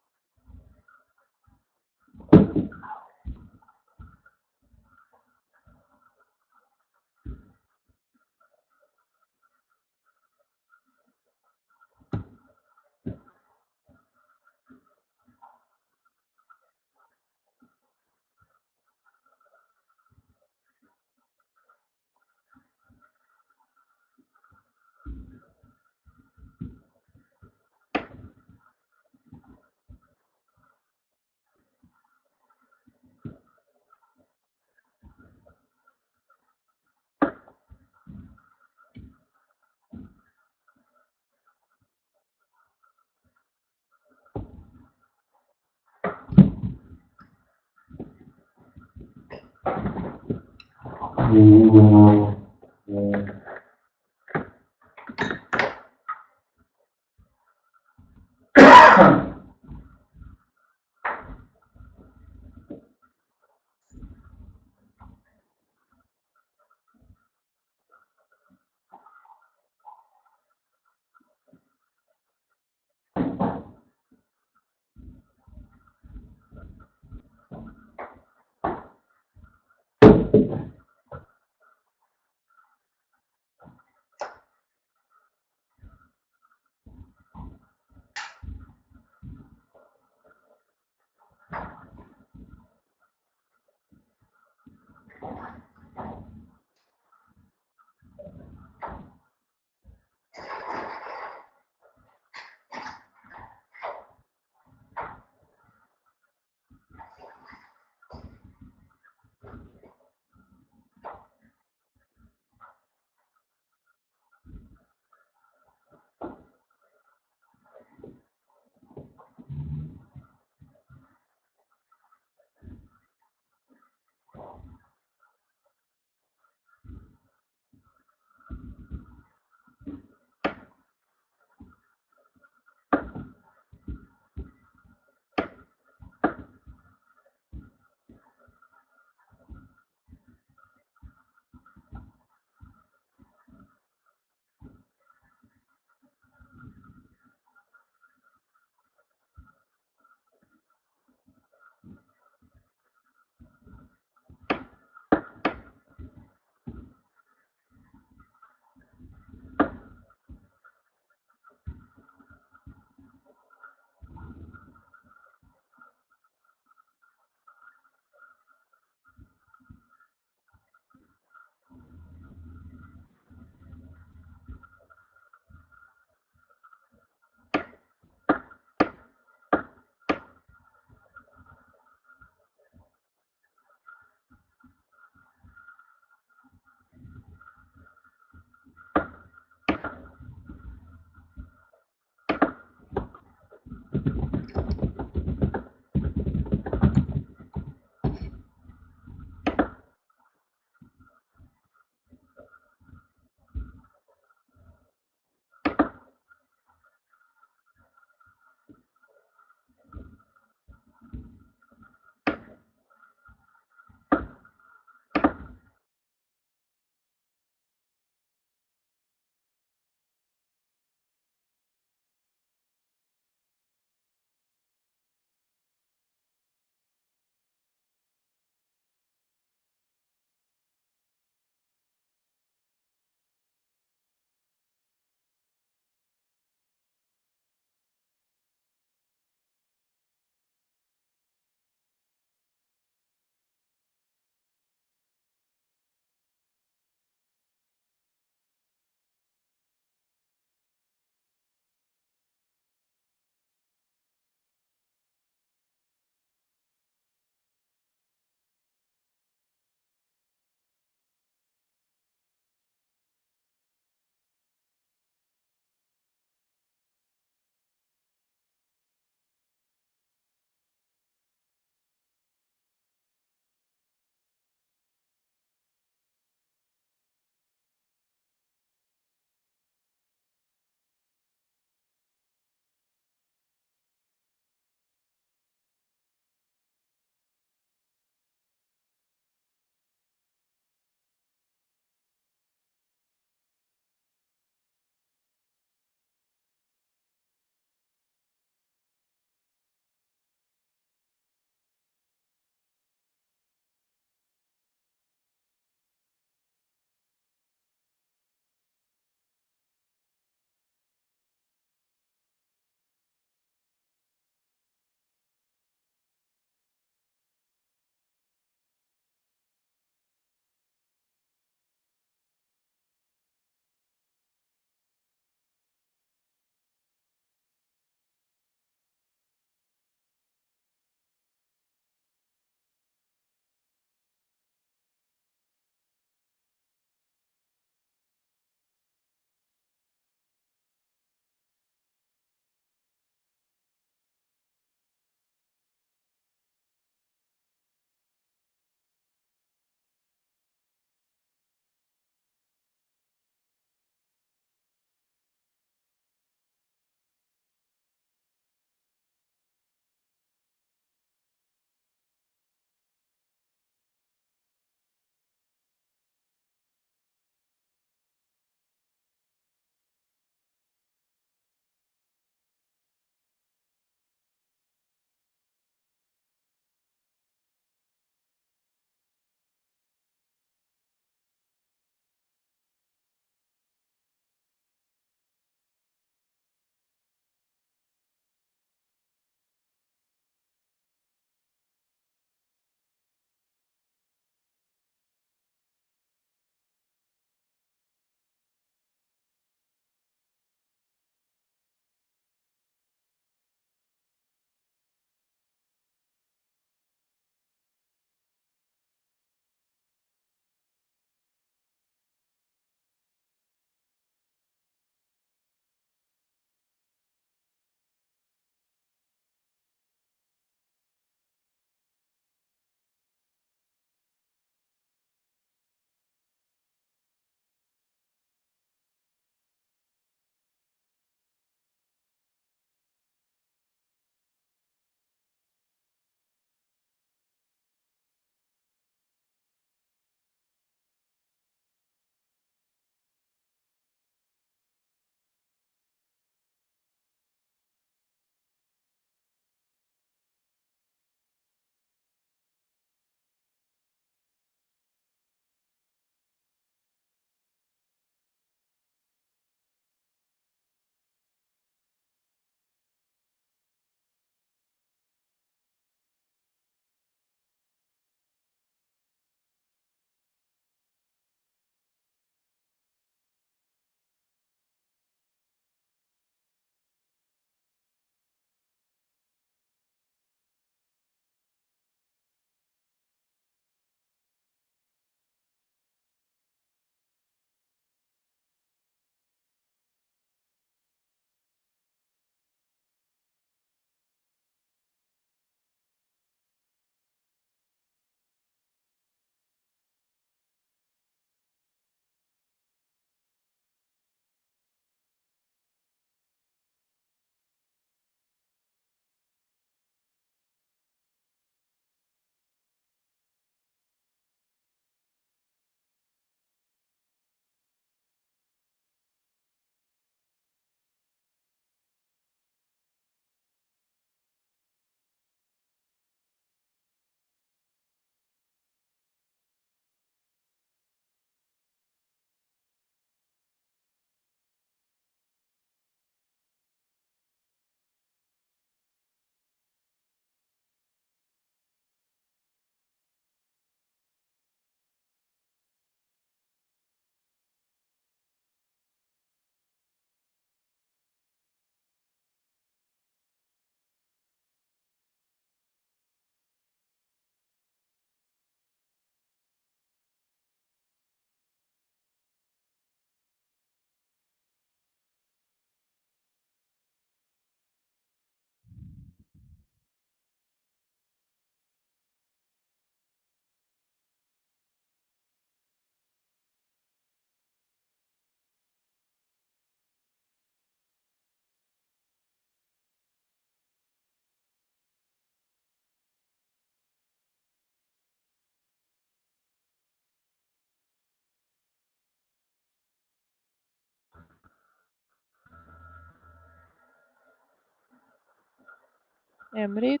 Emric?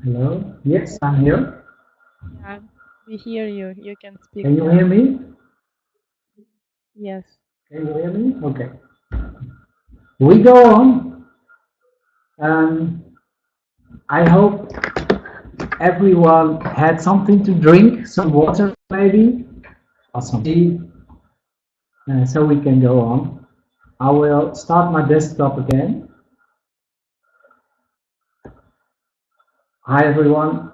Hello? Yes, I'm here. Yeah, we hear you. You can speak Can you now. hear me? Yes. Can you hear me? Okay. We go on. I hope everyone had something to drink, some water maybe, or some tea, so we can go on. I will start my desktop again. Hi everyone.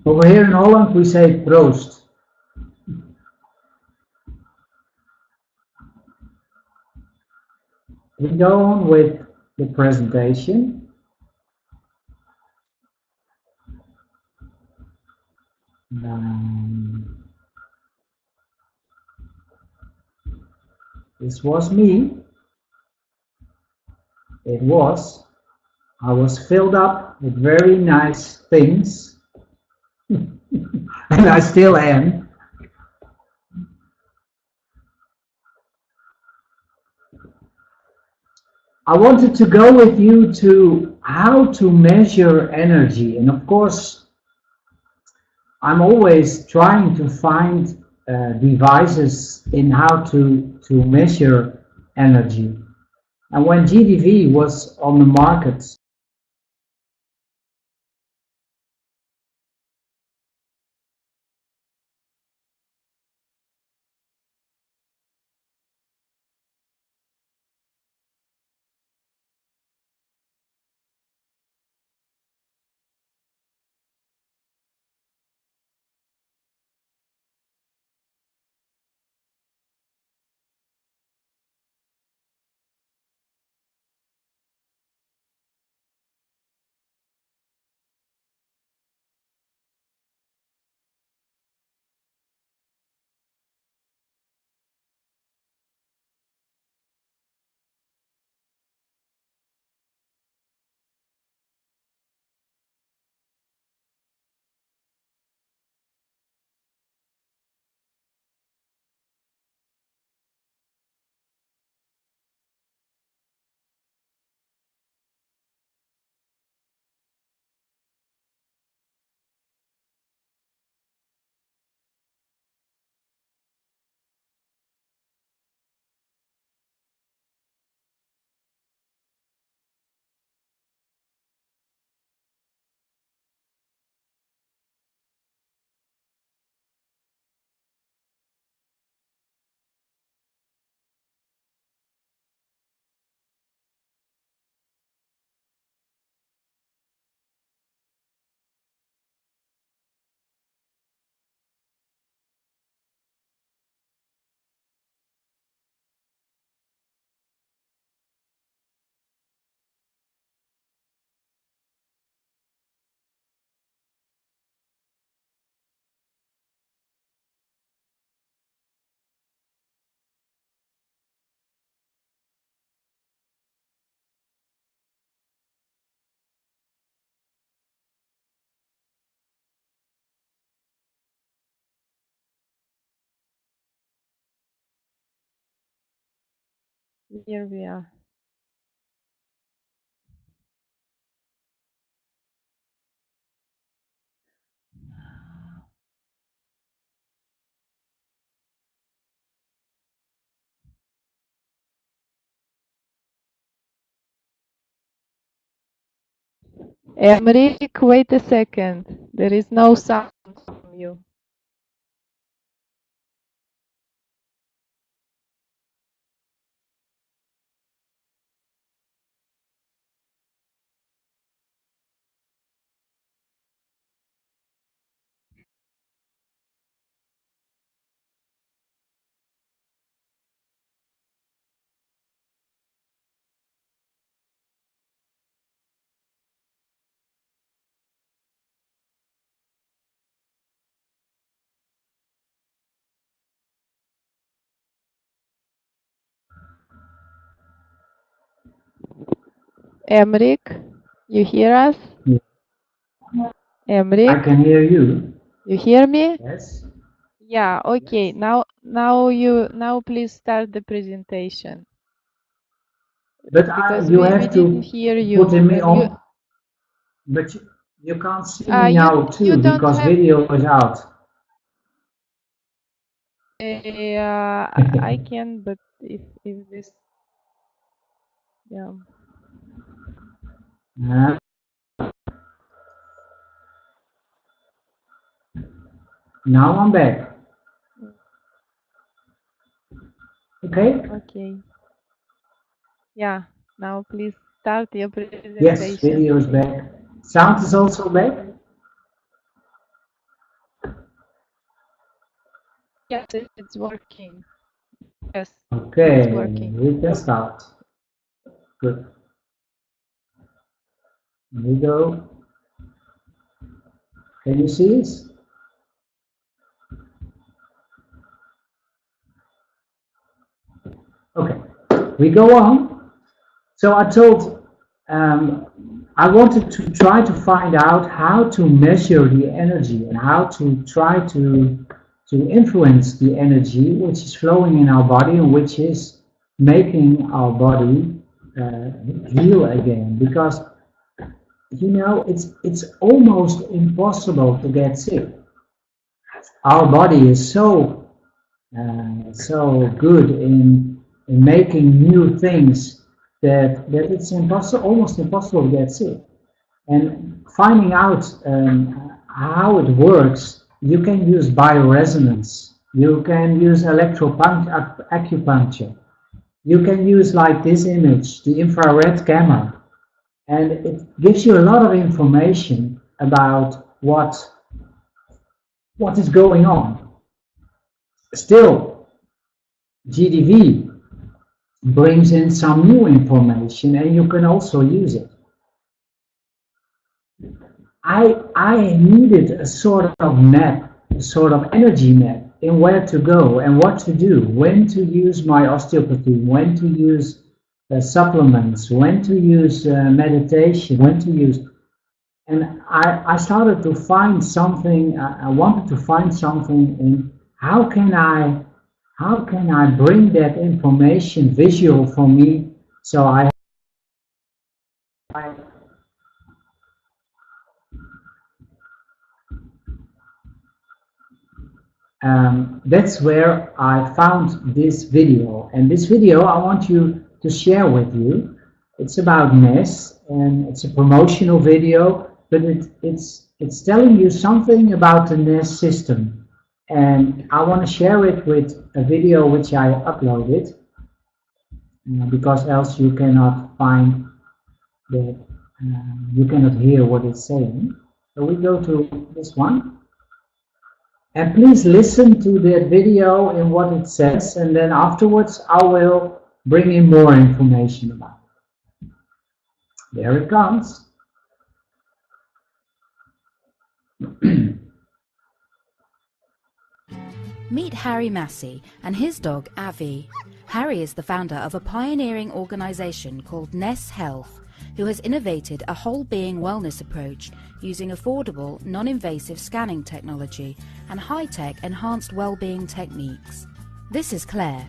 Over here in Holland we say proost. We go on with the presentation. This was me. It was. I was filled up with very nice things, and I still am. I wanted to go with you to how to measure energy, and of course, I'm always trying to find devices in how to measure energy. And when GDV was on the market, Here we are. Emric, wait a second. There is no sound from you. Emric, you hear us? I Emric, can hear you. you hear me? Yes. Yeah, okay. Now please start the presentation. But Because you we have didn't to hear you. put me And on. But you can't see me you now too don't because have. video is out. I can, but if this, yeah. Now I'm back. Okay? Okay. Yeah. Now please start your presentation. Yes, video is back. Sound is also back? Yes, it's working. Yes. Okay, It's working. we can start. Good. Here we go. Can you see this? Okay, we go on. So I told, I wanted to try to find out how to measure the energy and how to try to influence the energy which is flowing in our body and which is making our body heal again. Because you know it's almost impossible to get sick. Our body is so good in making new things that it's almost impossible to get sick. And finding out how it works, you can use bioresonance, you can use acupuncture, you can use like this image, the infrared camera, and it gives you a lot of information about what is going on. Still, GDV brings in some new information and you can also use it. I needed a sort of map, a sort of energy map in where to go and what to do, when to use my osteopathy, when to use supplements, when to use meditation, when to use. And I started to find something, I wanted to find something in how can I bring that information visual for me so that's where I found this video, and this video I want you to share with you. It's about NES and it's a promotional video, but it's telling you something about the NES system, and I want to share it with a video which I uploaded because else you cannot find that you cannot hear what it's saying. So we go to this one. And please listen to that video and what it says, and then afterwards I will bring in more information about it. There it comes. Meet Harry Massey and his dog Avi. Harry is the founder of a pioneering organisation called NES Health, who has innovated a whole-being wellness approach using affordable, non-invasive scanning technology and high-tech enhanced well-being techniques. This is Claire.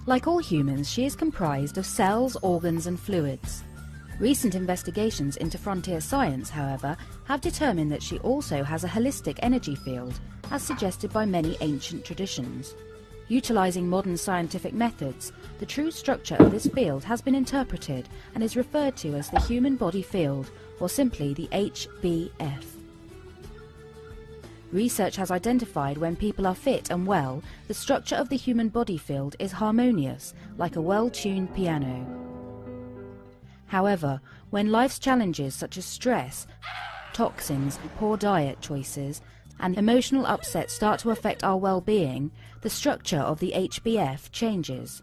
Like all humans, she is comprised of cells, organs and fluids. Recent investigations into frontier science, however, have determined that she also has a holistic energy field, as suggested by many ancient traditions. Utilising modern scientific methods, the true structure of this field has been interpreted and is referred to as the human body field, or simply the HBF. Research has identified when people are fit and well, the structure of the human body field is harmonious, like a well-tuned piano. However, when life's challenges such as stress, toxins, poor diet choices, and emotional upset start to affect our well-being, the structure of the HBF changes.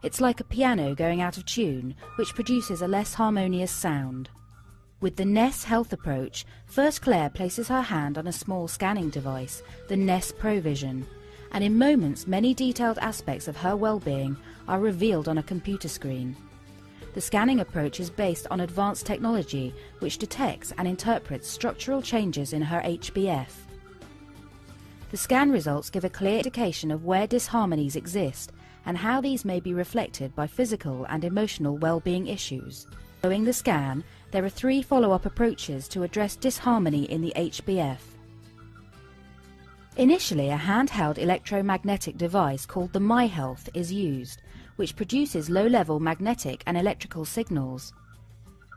It's like a piano going out of tune, which produces a less harmonious sound. With the NES Health approach, first Claire places her hand on a small scanning device, the NES ProVision, and in moments many detailed aspects of her well-being are revealed on a computer screen. The scanning approach is based on advanced technology which detects and interprets structural changes in her HBF. The The scan results give a clear indication of where disharmonies exist and how these may be reflected by physical and emotional well-being issues. Following the scan, there are 3 follow-up approaches to address disharmony in the HBF. Initially, a handheld electromagnetic device called the MyHealth is used, which produces low-level magnetic and electrical signals.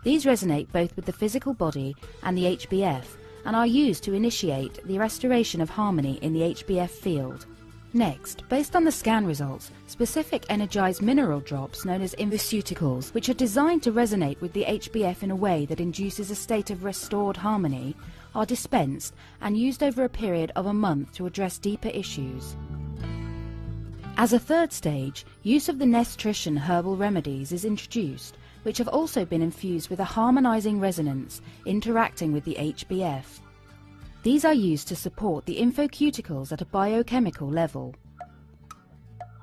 These resonate both with the physical body and the HBF and are used to initiate the restoration of harmony in the HBF field. Next, based on the scan results, specific energized mineral drops known as invoceuticals, which are designed to resonate with the HBF in a way that induces a state of restored harmony, are dispensed and used over a period of a month to address deeper issues. As a third stage, use of the Nestrition herbal remedies is introduced, which have also been infused with a harmonizing resonance interacting with the HBF. These are used to support the infocuticles at a biochemical level.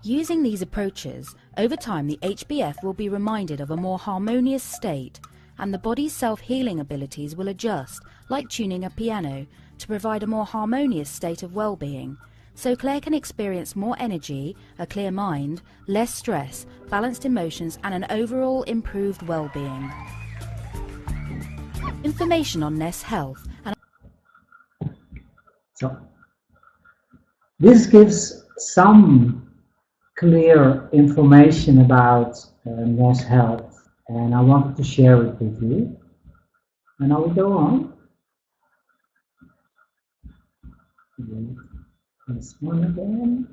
Using these approaches, over time the HBF will be reminded of a more harmonious state, and the body's self-healing abilities will adjust, like tuning a piano, to provide a more harmonious state of well-being, so Claire can experience more energy, a clear mind, less stress, balanced emotions and an overall improved well-being. Information on Ness Health and So, this gives some clear information about Ness Health, and I wanted to share it with you. And I will go on. This one again.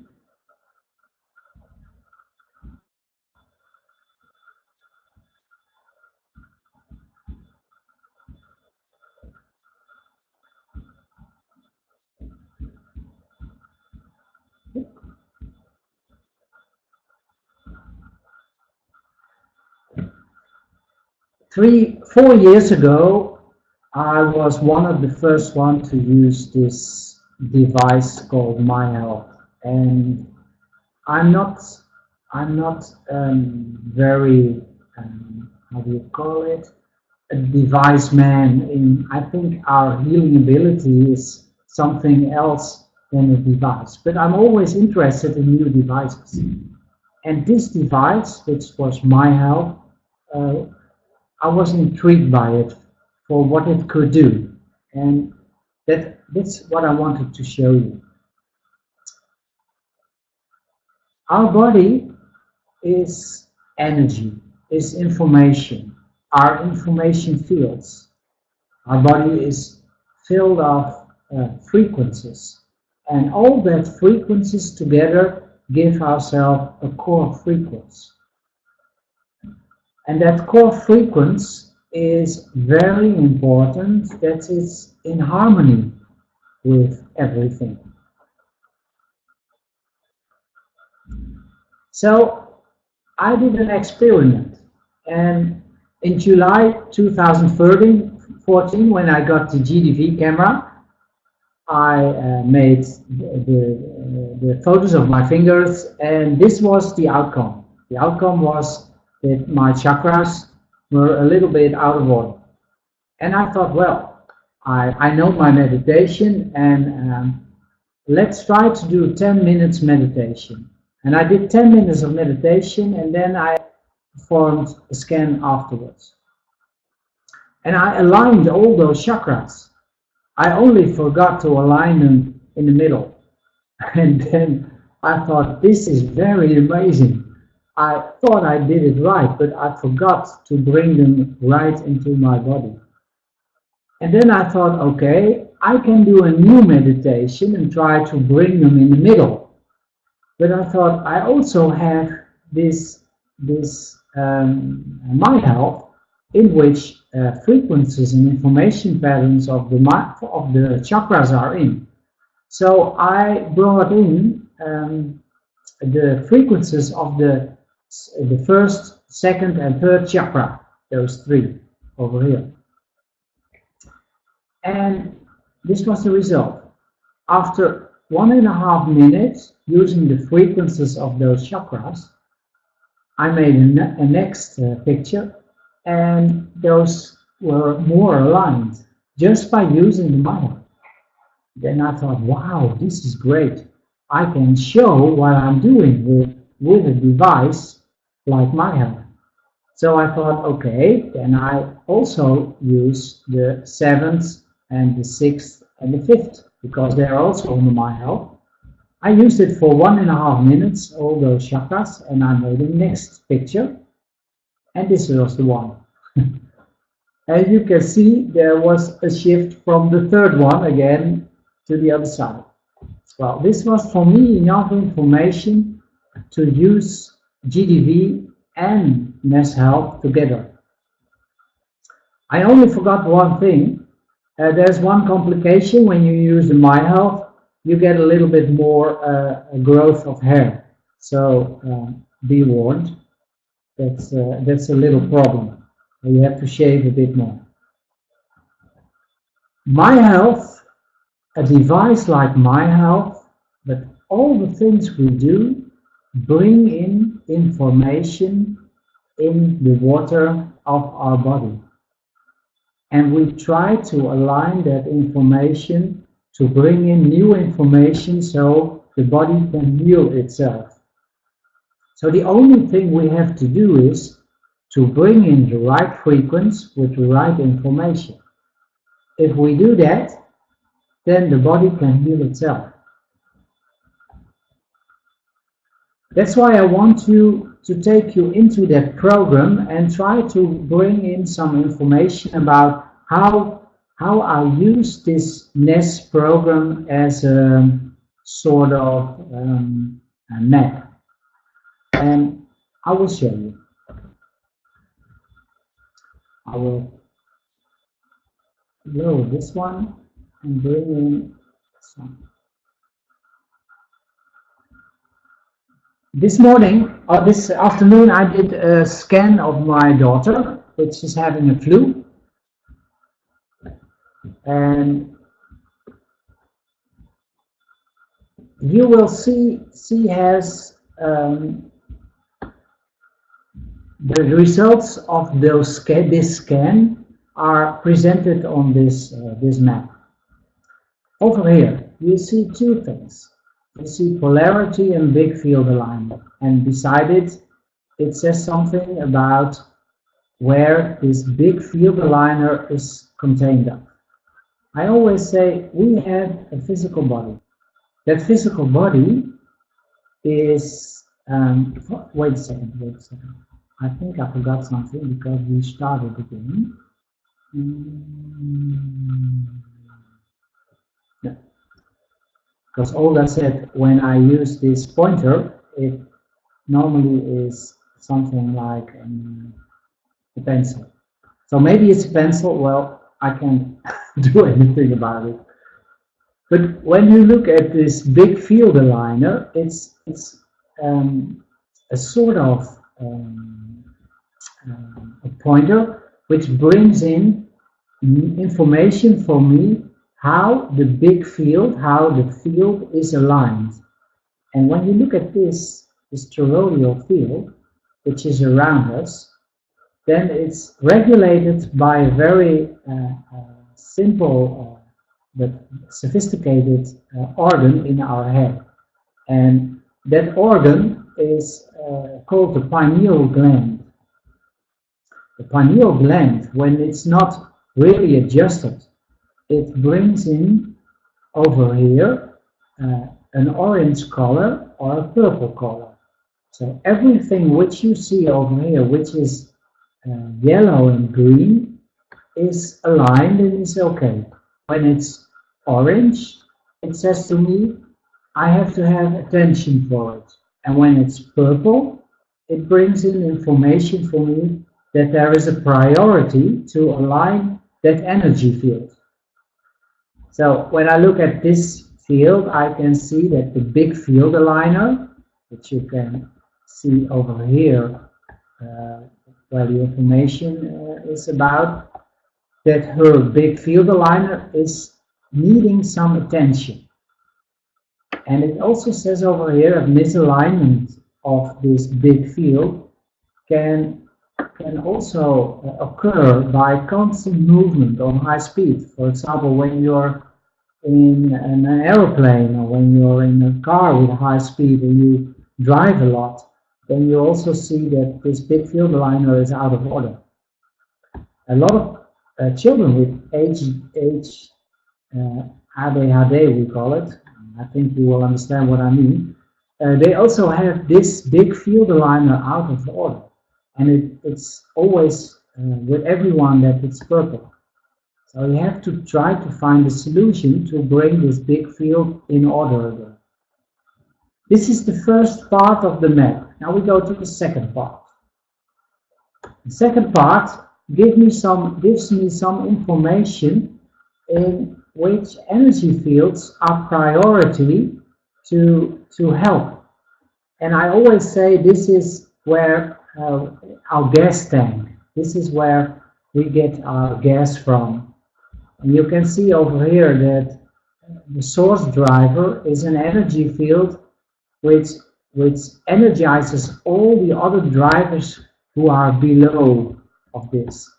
Four years ago, I was one of the first ones to use this device called MyHealth, and I'm not very how do you call it, a device man. I think our healing ability is something else than a device, but I'm always interested in new devices. And this device, which was MyHealth, I was intrigued by it for what it could do, and that's what I wanted to show you. Our body is energy, is information, our information fields. Our body is filled of frequencies, and all that frequencies together give ourselves a core frequency. And that core frequency is very important, that it's in harmony with everything. So I did an experiment, and in July 2014, when I got the GDVCAMERA, I made the photos of my fingers, and this was the outcome. The outcome was that my chakras were a little bit out of order. And I thought, well, I know my meditation, and let's try to do 10 minutes meditation. And I did 10 minutes of meditation, and then I performed a scan afterwards. And I aligned all those chakras. I only forgot to align them in the middle. And then I thought, this is very amazing. I thought I did it right, but I forgot to bring them right into my body. And then I thought, okay, I can do a new meditation and try to bring them in the middle. But I thought I also have this MyHealth, in which frequencies and information patterns of the chakras are in. So I brought in the frequencies of the first, second, and third chakra, those three over here. And this was the result. After 1.5 minutes using the frequencies of those chakras, I made a next picture, and those were more aligned just by using the MyHealth. Then I thought, wow, this is great. I can show what I'm doing with a device like MyHealth. So I thought, okay, then I also use the 7th and the 6th and the 5th, because they're also on the MyHealth. I used it for 1.5 minutes, all those chakras, and I made the next picture. And this was the one. As you can see, there was a shift from the third one again to the other side. Well, this was for me enough information to use GDV and NES Help together. I only forgot one thing. There's one complication when you use the MyHealth. You get a little bit more growth of hair. So be warned. That's a little problem. You have to shave a bit more. MyHealth, a device like MyHealth, but all the things we do bring in information in the water of our body. And we try to align that information to bring in new information so the body can heal itself. So the only thing we have to do is to bring in the right frequency with the right information. If we do that, then the body can heal itself. That's why I want to take you into that program and try to bring in some information about how I use this NES program as a sort of a map. And I will show you. I will lower this one and bring in some. This morning, or this afternoon, I did a scan of my daughter, which is having a flu. And you will see she has the results of this scan are presented on this map. Over here, you see two things. You see polarity and big field alignment, and beside it, it says something about where this big field aligner is contained of. I always say we have a physical body. That physical body is, wait a second. I think I forgot something because we started again. No. Because Olga said when I use this pointer, it normally is something like a pencil. So maybe it's a pencil. Well, I can't do anything about it. But when you look at this big field aligner, it's a sort of a pointer which brings in information for me how the big field, how the field is aligned. And when you look at this toroidal field, which is around us, then it's regulated by a very simple but sophisticated organ in our head. And that organ is called the pineal gland. The pineal gland, when it's not really adjusted, it brings in over here an orange color or a purple color. So everything which you see over here, which is yellow and green, is aligned and is okay. When it's orange, it says to me, I have to have attention for it. And when it's purple, it brings in information for me that there is a priority to align that energy field. So when I look at this field, I can see that the big field aligner, which you can see over here, where the information is about, that her big field aligner is needing some attention. And it also says over here that misalignment of this big field can also occur by constant movement on high speed. For example, when you're in an aeroplane, or when you're in a car with high speed and you drive a lot, then you also see that this big field aligner is out of order. A lot of children with ADHD, we call it, I think you will understand what I mean, they also have this big field aligner out of order. And it's always with everyone that it's purple. So you have to try to find a solution to bring this big field in order again. This is the first part of the map. Now we go to the second part. The second part gives me some information in which energy fields are priority to help. And I always say this is where our gas tank, this is where we get our gas from. And you can see over here that the source driver is an energy field which energizes all the other drivers who are below of this.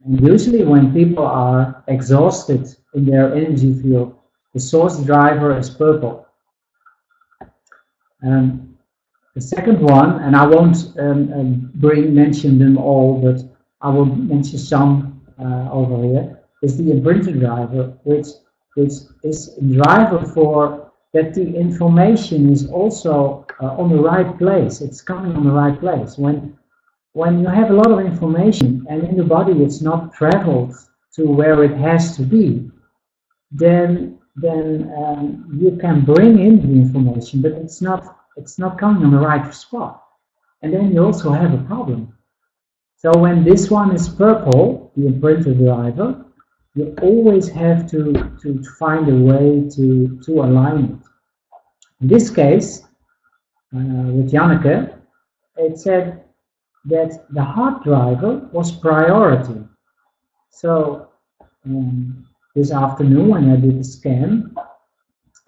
And usually when people are exhausted in their energy field, the source driver is purple. The second one, and I won't mention them all, but I will mention some over here, is the imprinter driver, which is a driver for that the information is also on the right place. It's coming on the right place. When you have a lot of information and in the body it's not traveled to where it has to be, then you can bring in the information, but it's not coming on the right spot. And then you also have a problem. So when this one is purple, the imprinter driver, you always have to find a way to align it. In this case, with Janneke, it said that the hard driver was priority. So this afternoon when I did the scan,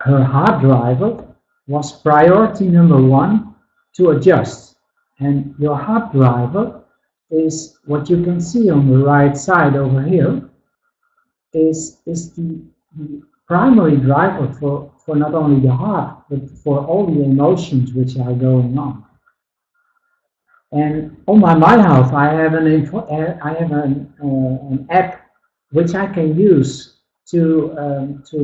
her hard driver was priority number 1 to adjust. And your hard driver is what you can see on the right side over here, is the primary driver for not only the heart, but for all the emotions which are going on. And on my MyHealth, I have an app which I can use to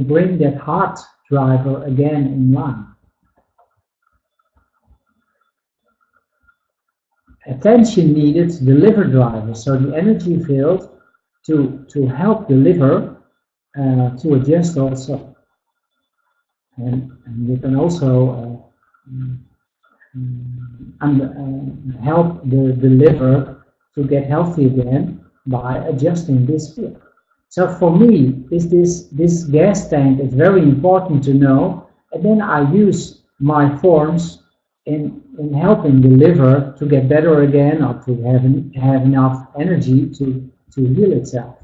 bring that heart driver again in line. Attention needed, the liver driver, so the energy field to help the liver to adjust also. And you can also help the liver to get healthy again by adjusting this field. So for me, this gas tank is very important to know, and then I use my forms in helping the liver to get better again, or to have enough energy to heal itself.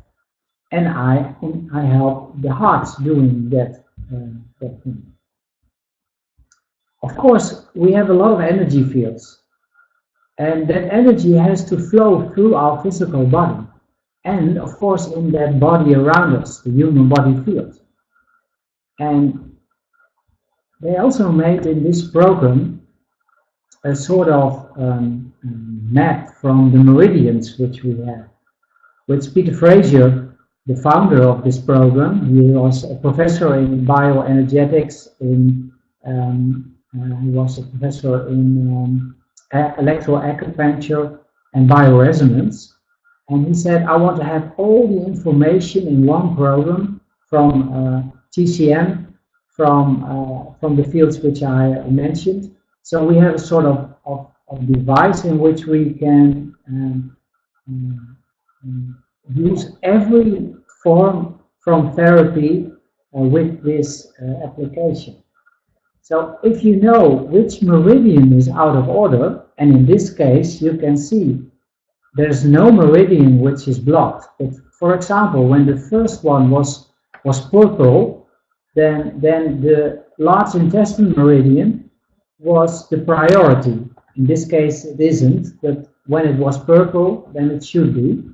And I help the heart doing that thing. Of course, we have a lot of energy fields, and that energy has to flow through our physical body, and of course in that body around us, the human body field. And they also made in this program a sort of map from the meridians which we have, which Peter Fraser, the founder of this program, he was a professor in bioenergetics, he was a professor in electroacupuncture and bioresonance, and he said, I want to have all the information in one program from TCM, from the fields which I mentioned. So we have a sort of device in which we can use every form from therapy with this application. So if you know which meridian is out of order, and in this case you can see there's no meridian which is blocked. But for example, when the first one was purple, then the large intestine meridian was the priority. In this case it isn't, but when it was purple, then it should be.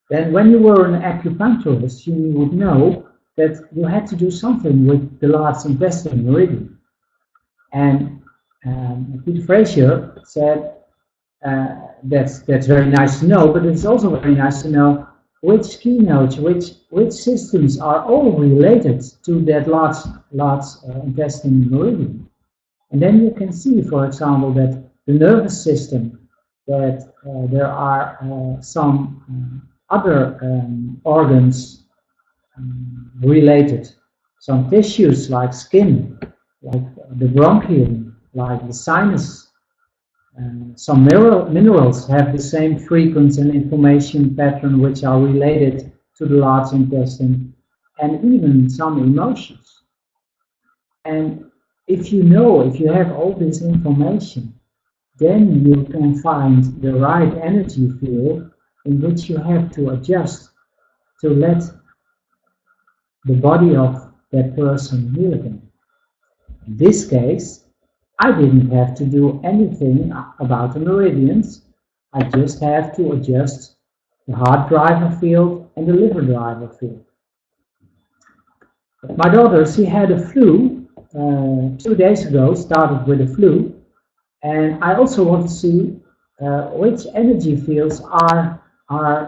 Then when you were an acupuncturist, you would know that you had to do something with the large intestine meridian. And Peter Fraser said, that's very nice to know, but it's also very nice to know which keynotes, which systems are all related to that large intestine meridian. And then you can see, for example, that the nervous system, that there are some other organs related, some tissues like skin, like the bronchium, like the sinus. Some minerals have the same frequency and information pattern which are related to the large intestine, and even some emotions. And if you have all this information, then you can find the right energy field in which you have to adjust to let the body of that person heal again. In this case, I didn't have to do anything about the meridians. I just have to adjust the heart driver field and the liver driver field. My daughter, she had a flu 2 days ago, started with a flu, and I also want to see which energy fields are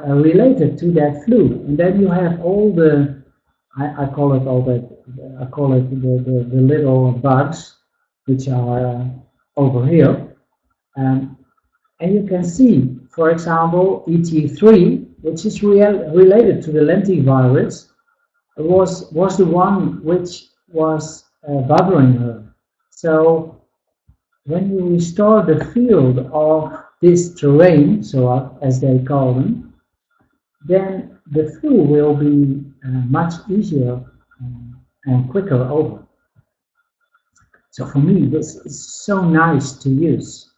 related to that flu. And then you have all the, I call it the little bugs, which are over here. And you can see, for example, ET3, which is related to the lentivirus, was the one which was bothering her. So when you restore the field of this terrain, so as they call them, then the flu will be much easier and quicker over. So for me, this is so nice to use.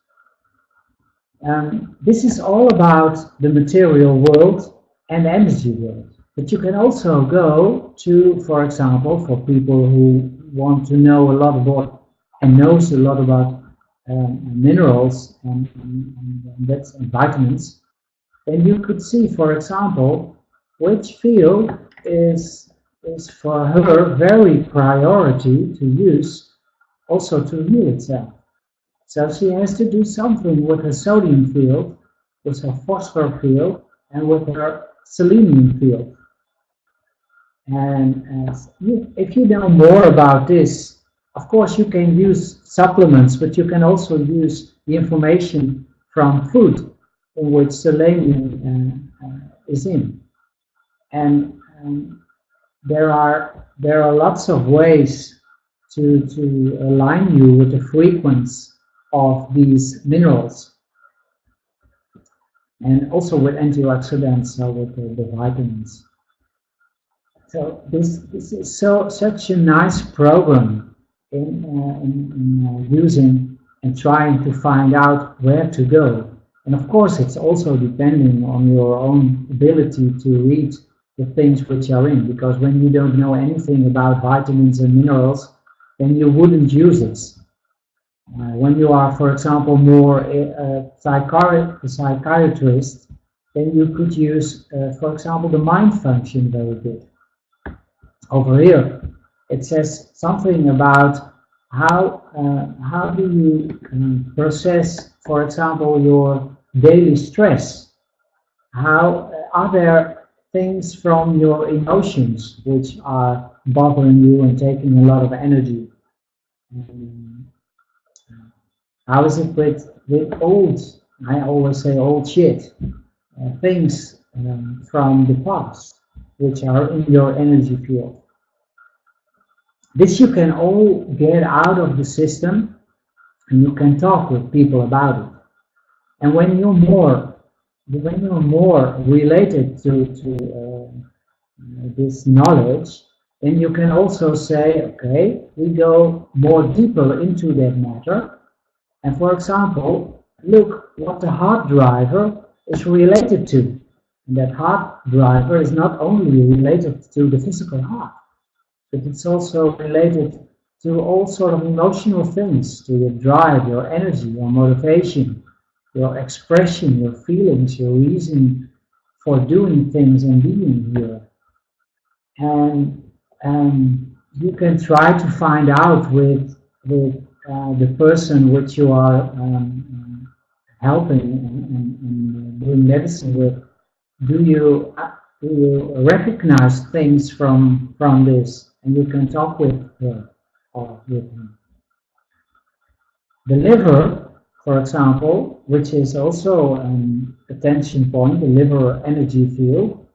This is all about the material world and energy world. But you can also go to, for example, for people who want to know a lot about and knows a lot about minerals and vitamins, then you could see, for example, which field is for her very priority to use also to heal itself. So she has to do something with her sodium field, with her phosphor field, and with her selenium field. And if you know more about this, of course you can use supplements, but you can also use the information from food in which selenium is in. And there are lots of ways to align you with the frequency of these minerals, and also with antioxidants, so with the vitamins. So this is such a nice program in using and trying to find out where to go. And of course, it's also depending on your own ability to read the things which are in, because when you don't know anything about vitamins and minerals, then you wouldn't use it. When you are, for example, more a psychiatrist, then you could use, for example, the mind function very good. Over here, it says something about how do you process, for example, your daily stress. How are there things from your emotions which are bothering you and taking a lot of energy? How is it with old, I always say old shit, things from the past which are in your energy field? This you can all get out of the system, and you can talk with people about it. And when you're more related to this knowledge, then you can also say, okay, we go more deeper into that matter. And for example, look what the heart driver is related to. And that heart driver is not only related to the physical heart, but it's also related to all sort of emotional things, to your drive, your energy, your motivation, your expression, your feelings, your reason for doing things and being here. And you can try to find out with the person which you are helping and doing medicine with. Do you recognize things from this, and you can talk with her or with him. The liver, for example, which is also a tension point, the liver energy field,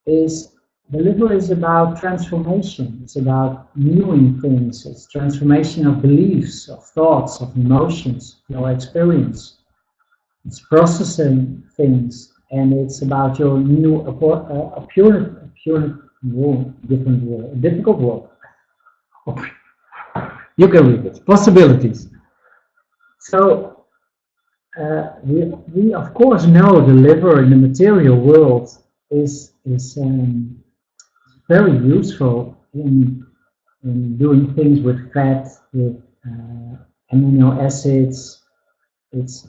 the liver is about transformation. It's about renewing things. It's transformation of beliefs, of thoughts, of emotions, your experience. It's processing things. And it's about your new, difficult word. You can read it. Possibilities. So we of course know the liver in the material world is very useful in doing things with fat, with amino acids. It's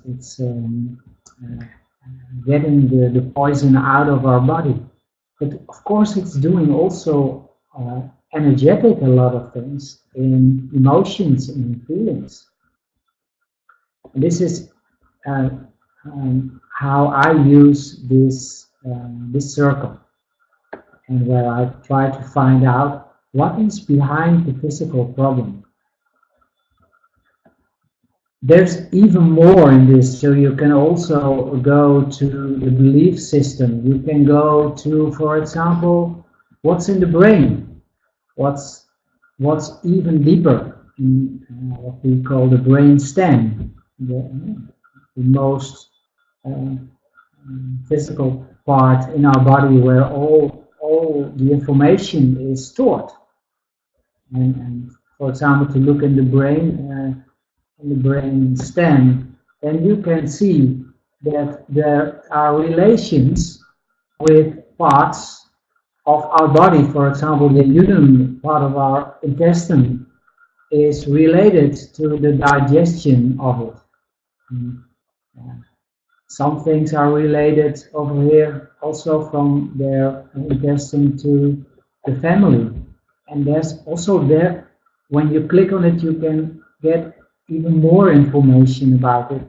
getting the poison out of our body. But of course it's doing also energetic a lot of things in emotions and in feelings. And this is how I use this circle, and where I try to find out what is behind the physical problem. There's even more in this, so you can also go to the belief system. You can go to, for example, what's in the brain, what's even deeper in what we call the brain stem, the most physical part in our body where all the information is stored. And for example, to look in the brain stem, then you can see that there are relations with parts of our body. For example, the duodenum part of our intestine is related to the digestion of it. Some things are related over here also from their intestine to the family. And there's also there, when you click on it, you can get even more information about it.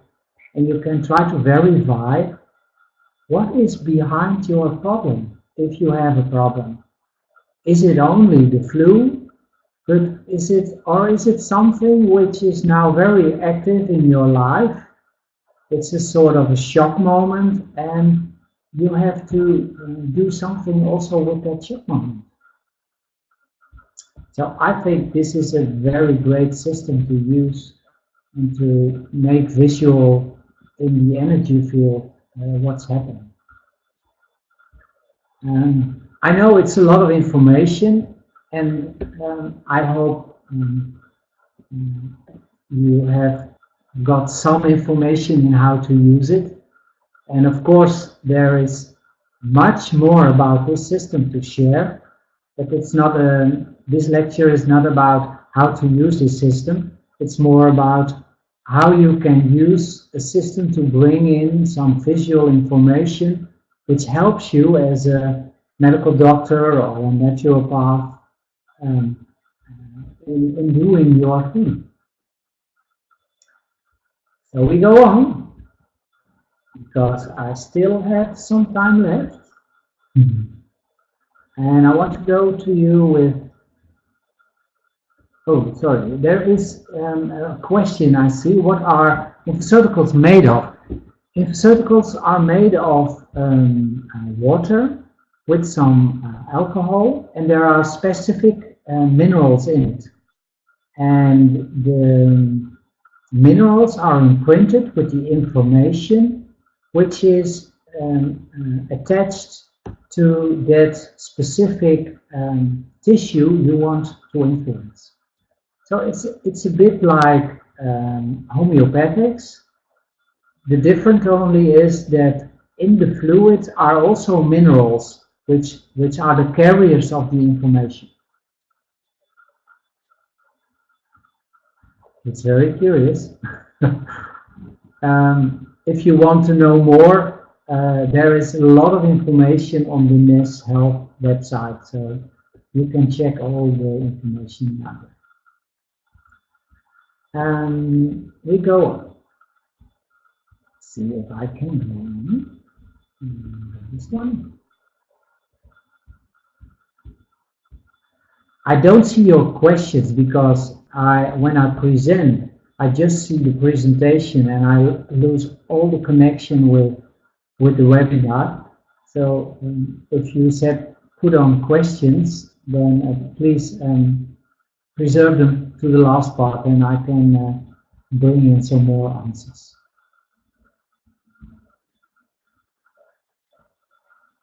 And you can try to verify what is behind your problem, if you have a problem. Is it only the flu? But is it something which is now very active in your life? It's a sort of a shock moment, and you have to do something also with that shock moment. So I think this is a very great system to use and to make visual in the energy field what's happening. I know it's a lot of information, and I hope you have got some information in how to use it. And of course there is much more about this system to share, but it's not this lecture is not about how to use this system. It's more about how you can use a system to bring in some visual information which helps you as a medical doctor or a naturopath in doing your thing. So we go on, because I still have some time left. And I want to go to you with, oh, sorry, there is a question I see. What are infocircles made of? Infocircles are made of water with some alcohol, and there are specific minerals in it. And the minerals are imprinted with the information which is attached to that specific tissue you want to influence. So it's a bit like homeopathics. The difference only is that in the fluid are also minerals which are the carriers of the information. It's very curious. If you want to know more, there is a lot of information on the NES Health website, so You can check all the information now. We go on. See if I can go on. This one. I don't see your questions because when I present, I just see the presentation and I lose all the connection with the webinar. So if you said put on questions, then please preserve them to the last part, and I can bring in some more answers.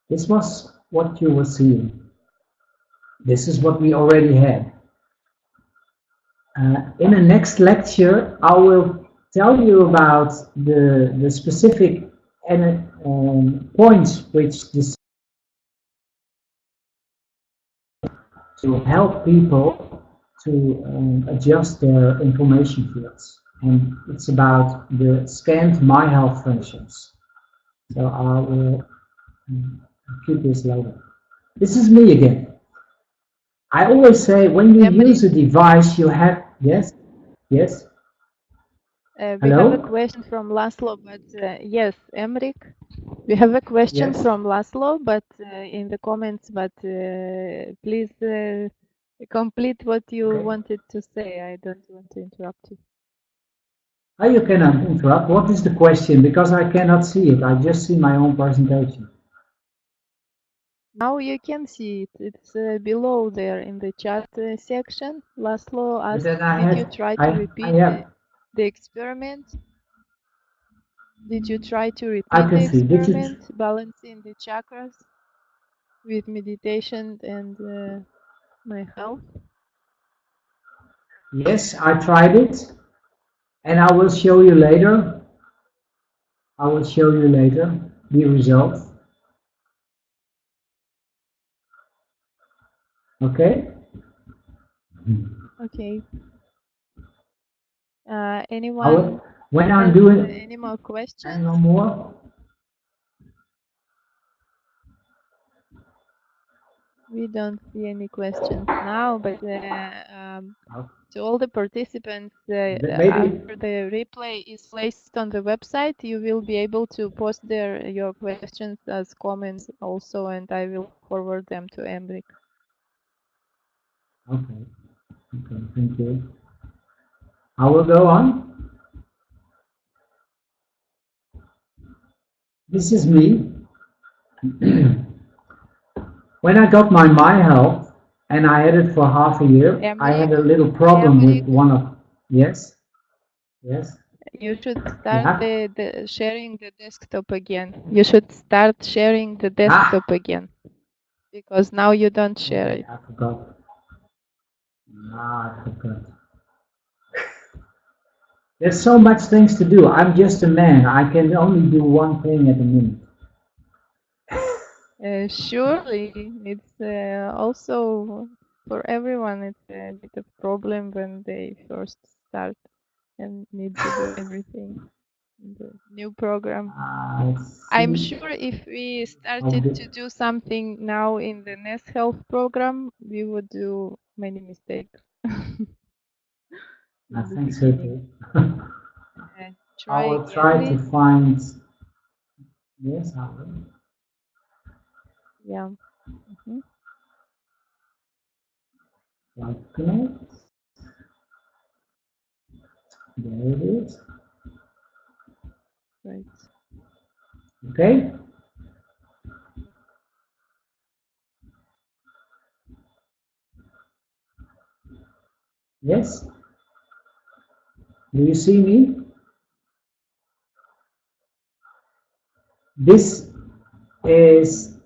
This was what you were seeing. This is what we already had. In the next lecture, I will tell you about the specific points which this to help people to adjust their information fields. And it's about the scanned My Health functions. So I will keep this later. This is me again. I always say when you use a device, you have, yes? We Hello? have a question from Laszlo, but yes, Emmerich. We have a question from Laszlo, but in the comments, but please complete what you wanted to say. I don't want to interrupt you. Oh, you cannot interrupt. What is the question? Because I cannot see it. I just see my own presentation. Now you can see it. It's below there in the chat section. Laszlo asked, did you try to repeat the experiment? Did you try to repeat the experiment, balancing the chakras with meditation and My Health? Yes, I tried it, and I will show you later. I will show you later the result. Okay? Okay. Anyone? When I'm doing any more questions? No more. We don't see any questions now, but to all the participants, after the replay is placed on the website, you will be able to post there your questions as comments also, and I will forward them to Emmerich. Okay. Okay, thank you. I will go on. This is me. When I got my Health, and I had it for half a year, I had a little problem with one of... Yes? Yes? You should start the sharing the desktop again. You should start sharing the desktop again. Because now you don't share it. I forgot. I forgot. There's so much things to do. I'm just a man. I can only do one thing at a minute. Surely, it's also for everyone. It's a bit of problem when they first start and need to do everything in the new program. I'm sure if we started to do something now in the NES Health program, we would do many mistakes. I think so too. I will again, try to find. Yes, I will. Yeah. Like connect. There it is. Right. Okay. Yes. Do you see me? This is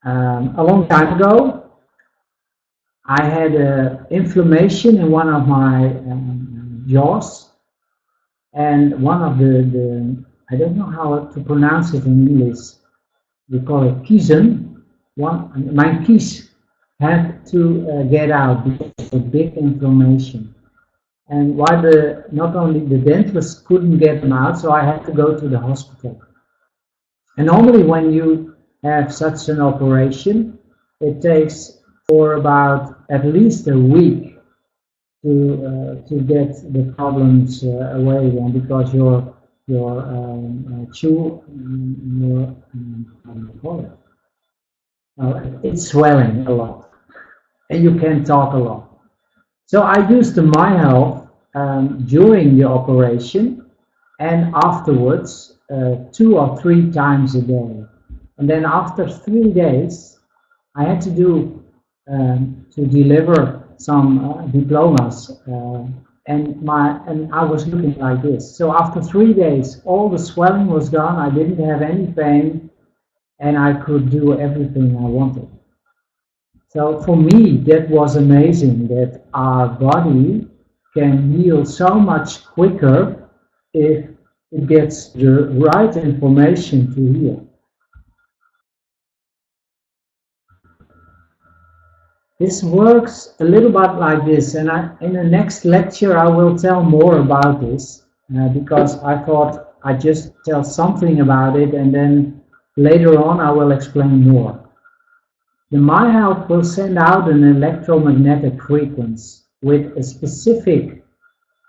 a long time ago. I had inflammation in one of my jaws, and one of the I don't know how to pronounce it in English. We call it kiezen. My kies had to get out because of a big inflammation. And while not only the dentist couldn't get them out, so I had to go to the hospital. And normally when you have such an operation, it takes for about at least a week to get the problems away, and because your how do you call it? It's swelling a lot, and you can't talk a lot. So I used the MyHealth during the operation and afterwards 2 or 3 times a day. And then after 3 days, I had to do to deliver some diplomas, and I was looking like this. So after 3 days, all the swelling was gone. I didn't have any pain, and I could do everything I wanted. So for me, that was amazing that our body can heal so much quicker if it gets the right information to heal. This works a little bit like this, and in the next lecture I will tell more about this, because I thought I'd just tell something about it, and then later on I will explain more. The MyHealth will send out an electromagnetic frequency with a specific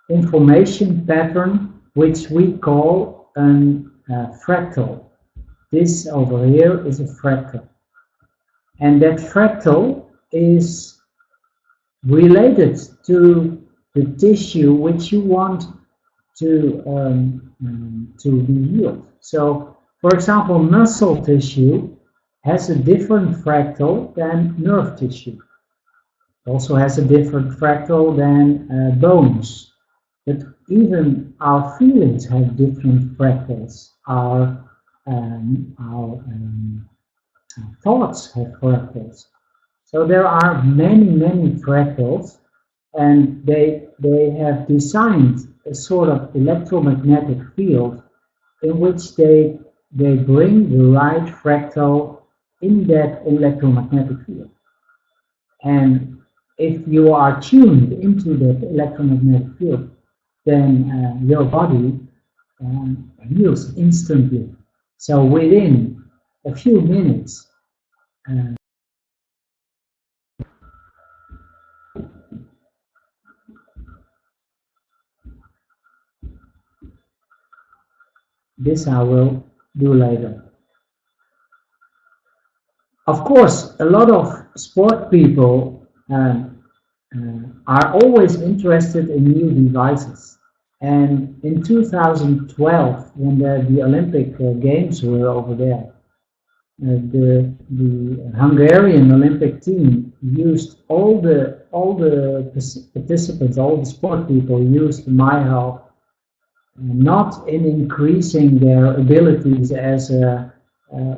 information pattern, which we call a fractal. This over here is a fractal. And that fractal is related to the tissue which you want to be healed. So, for example, muscle tissue has a different fractal than nerve tissue. It also has a different fractal than bones. But even our feelings have different fractals. Our thoughts have fractals. So there are many fractals, and they have designed a sort of electromagnetic field in which they bring the right fractal in that electromagnetic field. And if you are tuned into that electromagnetic field, then your body heals instantly. So within a few minutes, this I will do later. Of course, a lot of sport people are always interested in new devices. And in 2012, when the Olympic Games were over there, the Hungarian Olympic team used all the participants, all the sport people used MyHealth, not in increasing their abilities as a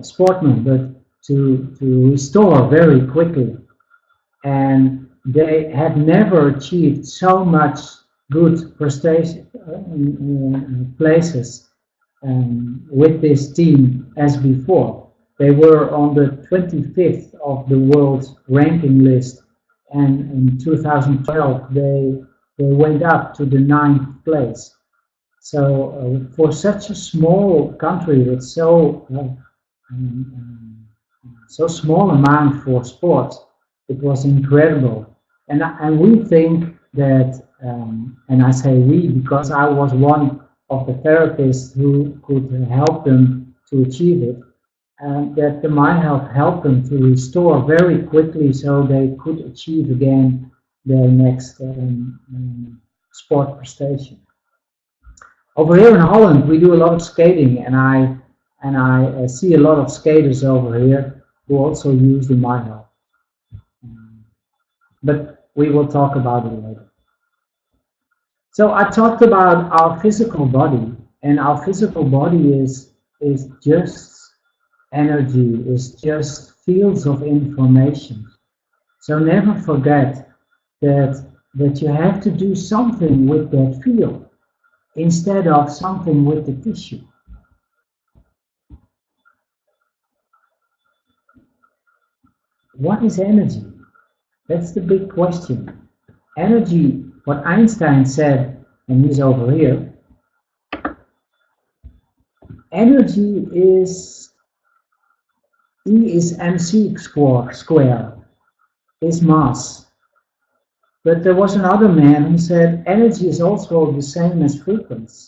sportsman, but to restore very quickly. And they had never achieved so much good prestation places with this team as before. They were on the 25th of the world ranking list, and in 2012 they went up to the 9th place. So for such a small country with so small amount for sports, it was incredible. And we think that, and I say we because I was one of the therapists who could help them to achieve it, that the MyHealth helped them to restore very quickly so they could achieve again their next sport prestation. Over here in Holland, we do a lot of skating, and I see a lot of skaters over here who also use the MyHealth. But we will talk about it later. So I talked about our physical body, and our physical body is just energy, is just fields of information. So never forget that you have to do something with that field instead of something with the tissue. What is energy? That's the big question. Energy, what Einstein said, and he's over here, energy is E is mc square. is mass. But there was another man who said energy is also the same as frequency.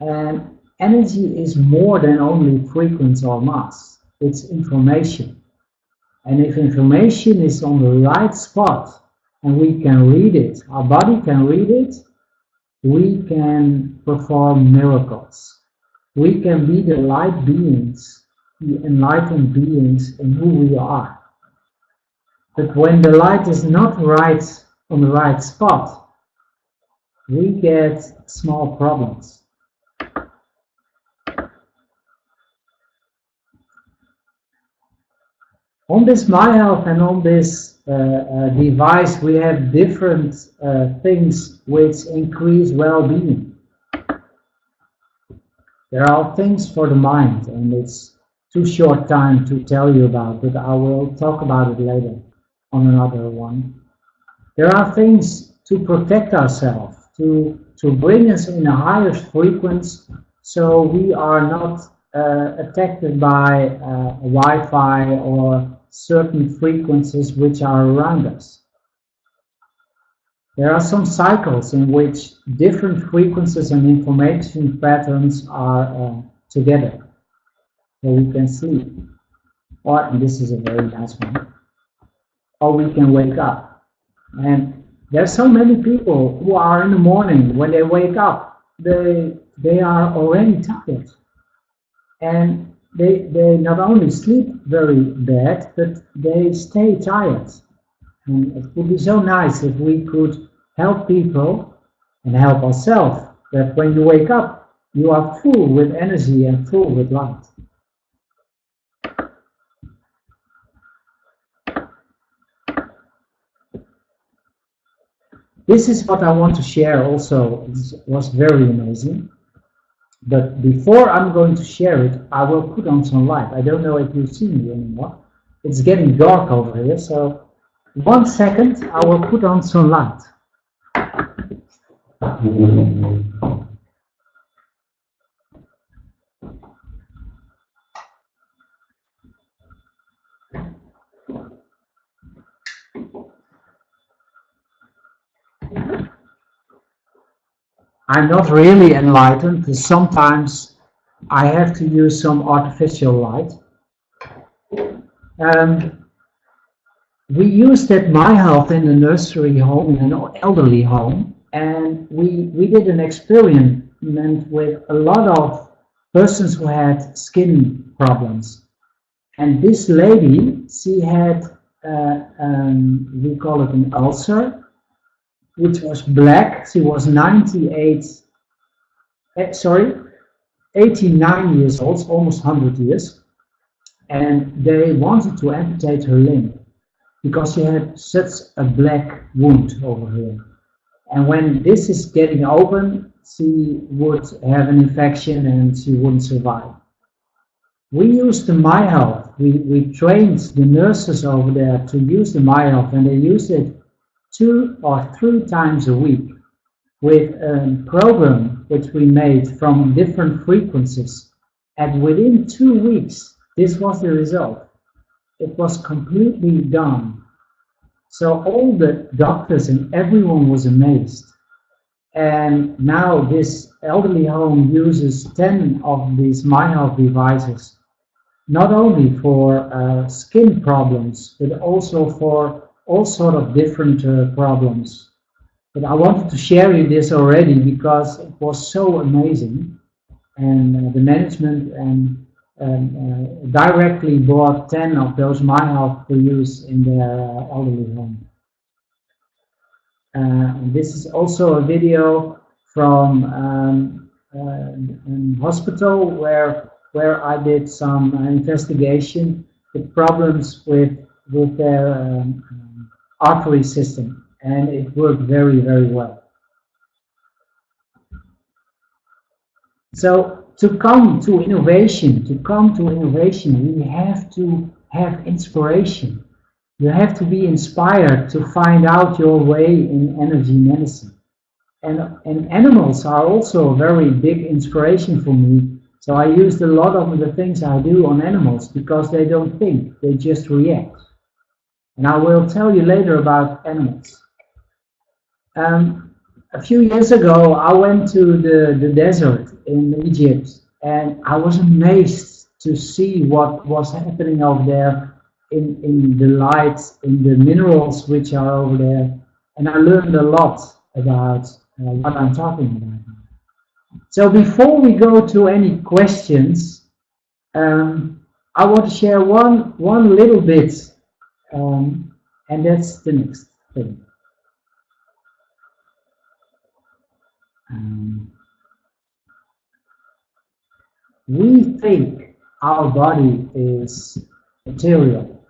And energy is more than only frequency or mass. It's information. And if information is on the right spot and we can read it, our body can read it, we can perform miracles. We can be the light beings, the enlightened beings in who we are. But when the light is not right on the right spot, we get small problems. On this MyHealth and on this device, we have different things which increase well-being. There are things for the mind, and it's too short time to tell you about, but I will talk about it later on another one. There are things to protect ourselves, to bring us in a higher frequency, so we are not attacked by Wi-Fi or certain frequencies which are around us. There are some cycles in which different frequencies and information patterns are together, so we can sleep. Or, and this is a very nice one, or we can wake up. And there's so many people who are in the morning, when they wake up, they are already tired. And they not only sleep very bad, but they stay tired. And it would be so nice if we could help people and help ourselves, that when you wake up, you are full with energy and full with light. This is what I want to share also. It was very amazing. But before I'm going to share it, I will put on some light. I don't know if you see me anymore. It's getting dark over here, so 1 second, I will put on some light. I'm not really enlightened, because sometimes I have to use some artificial light. We used that MyHealth in the nursery home, in an elderly home, and we did an experiment with a lot of persons who had skin problems. And this lady, she had, we call it an ulcer, which was black. She was 89 years old, almost 100 years. And they wanted to amputate her limb because she had such a black wound over here. And when this is getting open, she would have an infection and she wouldn't survive. We used the MyHealth. We trained the nurses over there to use the MyHealth, and they used it 2 or 3 times a week with a program which we made from different frequencies. And within 2 weeks, this was the result. It was completely done. So all the doctors and everyone was amazed. And now this elderly home uses 10 of these MyHealth devices, not only for skin problems, but also for all sort of different problems. But I wanted to share you this already because it was so amazing, and the management directly bought 10 of those MyHealth to use in their elderly home. This is also a video from a hospital where I did some investigation with problems with their artery system, and it worked very, very well. So to come to innovation, we have to have inspiration. You have to be inspired to find out your way in energy medicine. And animals are also a very big inspiration for me. So I used a lot of the things I do on animals because they don't think, they just react. And I will tell you later about animals. A few years ago, I went to the desert in Egypt, and I was amazed to see what was happening over there in the lights, in the minerals which are over there. And I learned a lot about what I'm talking about. So before we go to any questions, I want to share one little bit, and that's the next thing. We think our body is material,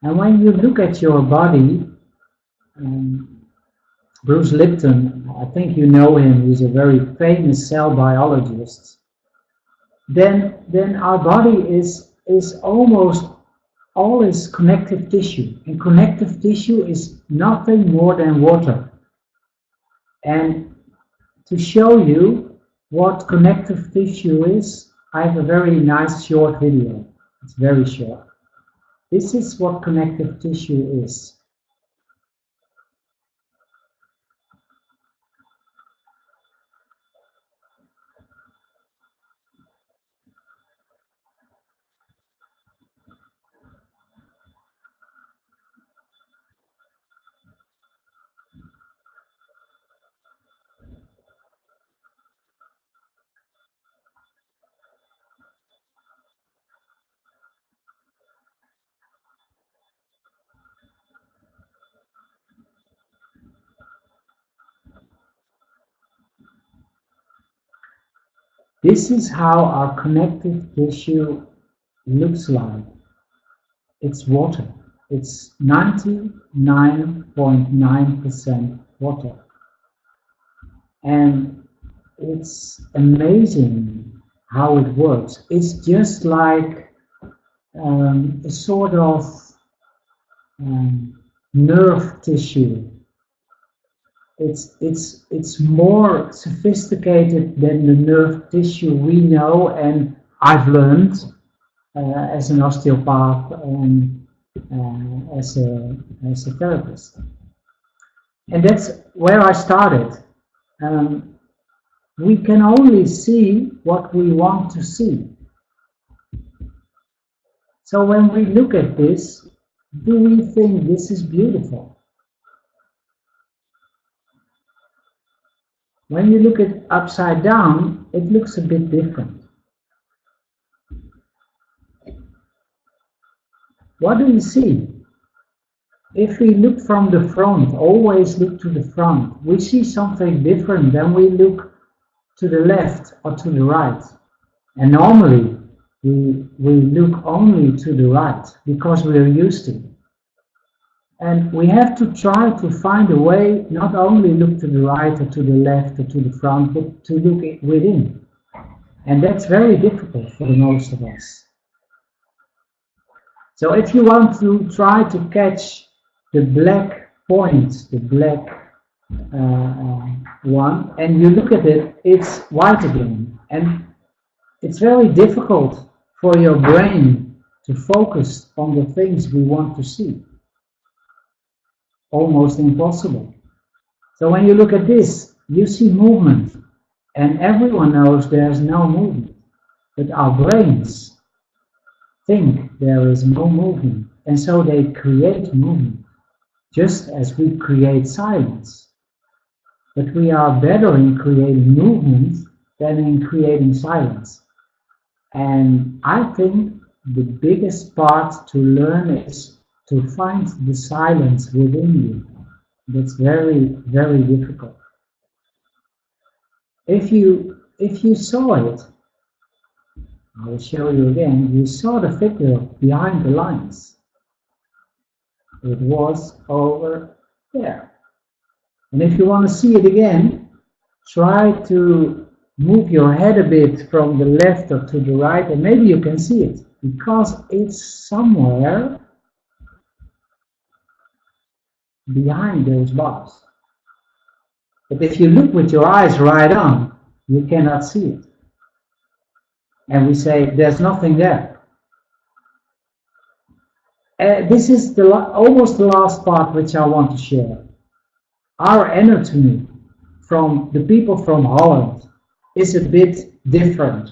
and when you look at your body, Bruce Lipton, I think you know him, he's a very famous cell biologist. Then our body is almost all is connective tissue, and connective tissue is nothing more than water. And to show you what connective tissue is, I have a very nice short video. It's very short. This is what connective tissue is. This is how our connective tissue looks like. It's water. It's 99.9% water. And it's amazing how it works. It's just like a sort of nerve tissue. It's more sophisticated than the nerve tissue we know, and I've learned as an osteopath and as a therapist. And that's where I started. We can only see what we want to see. So when we look at this, do we think this is beautiful? When you look at it upside down, it looks a bit different. What do we see? If we look from the front, always look to the front, we see something different than we look to the left or to the right. And normally, we look only to the right because we are used to it. And we have to try to find a way, not only look to the right or to the left or to the front, but to look within. And that's very difficult for most of us. So if you want to try to catch the black point, the black one, and you look at it, it's white again. And it's very difficult for your brain to focus on the things we want to see. Almost impossible. So when you look at this, you see movement, and everyone knows there's no movement, but our brains think there is no movement, and so they create movement, just as we create silence. But we are better in creating movement than in creating silence. And I think the biggest part to learn is to find the silence within you. That's very, very difficult. If you saw it, I will show you again, you saw the figure behind the lines. It was over there. And if you want to see it again, try to move your head a bit from the left or to the right, and maybe you can see it, because it's somewhere behind those bars. But if you look with your eyes right on, you cannot see it. And we say, there's nothing there. This is almost the last part which I want to share. Our anatomy from the people from Holland is a bit different.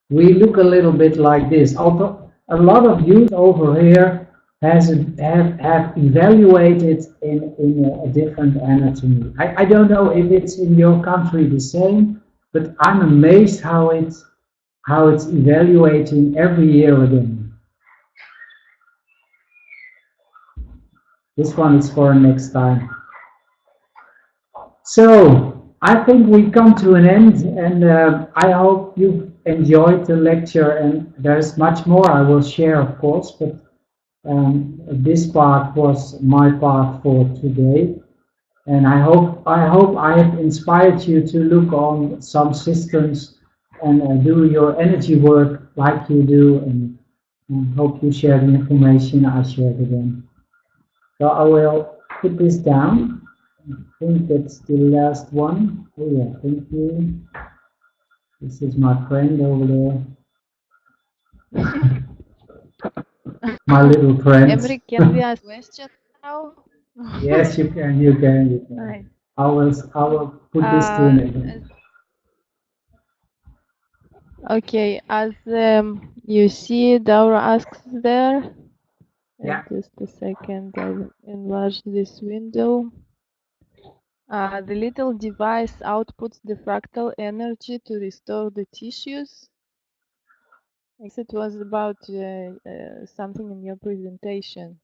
We look a little bit like this. Although a lot of youth over here have evaluated in a different anatomy. I don't know if it's in your country the same, but I'm amazed how it's evaluating every year again. This one is for next time. So I think we come to an end, and I hope you enjoyed the lecture. And there's much more I will share, of course, but this part was my part for today. And I hope I have inspired you to look on some systems and do your energy work like you do, and hope you share the information I shared again. So I will put this down. I think that's the last one. Oh yeah, thank you. This is my friend over there. My little friend. Emric, can we ask questions now? Yes, you can. You can. Nice. I will put this to an end. Okay, as you see, Daura asks there. Yeah. Just a second, I'll enlarge this window. The little device outputs the fractal energy to restore the tissues. I guess it was about something in your presentation.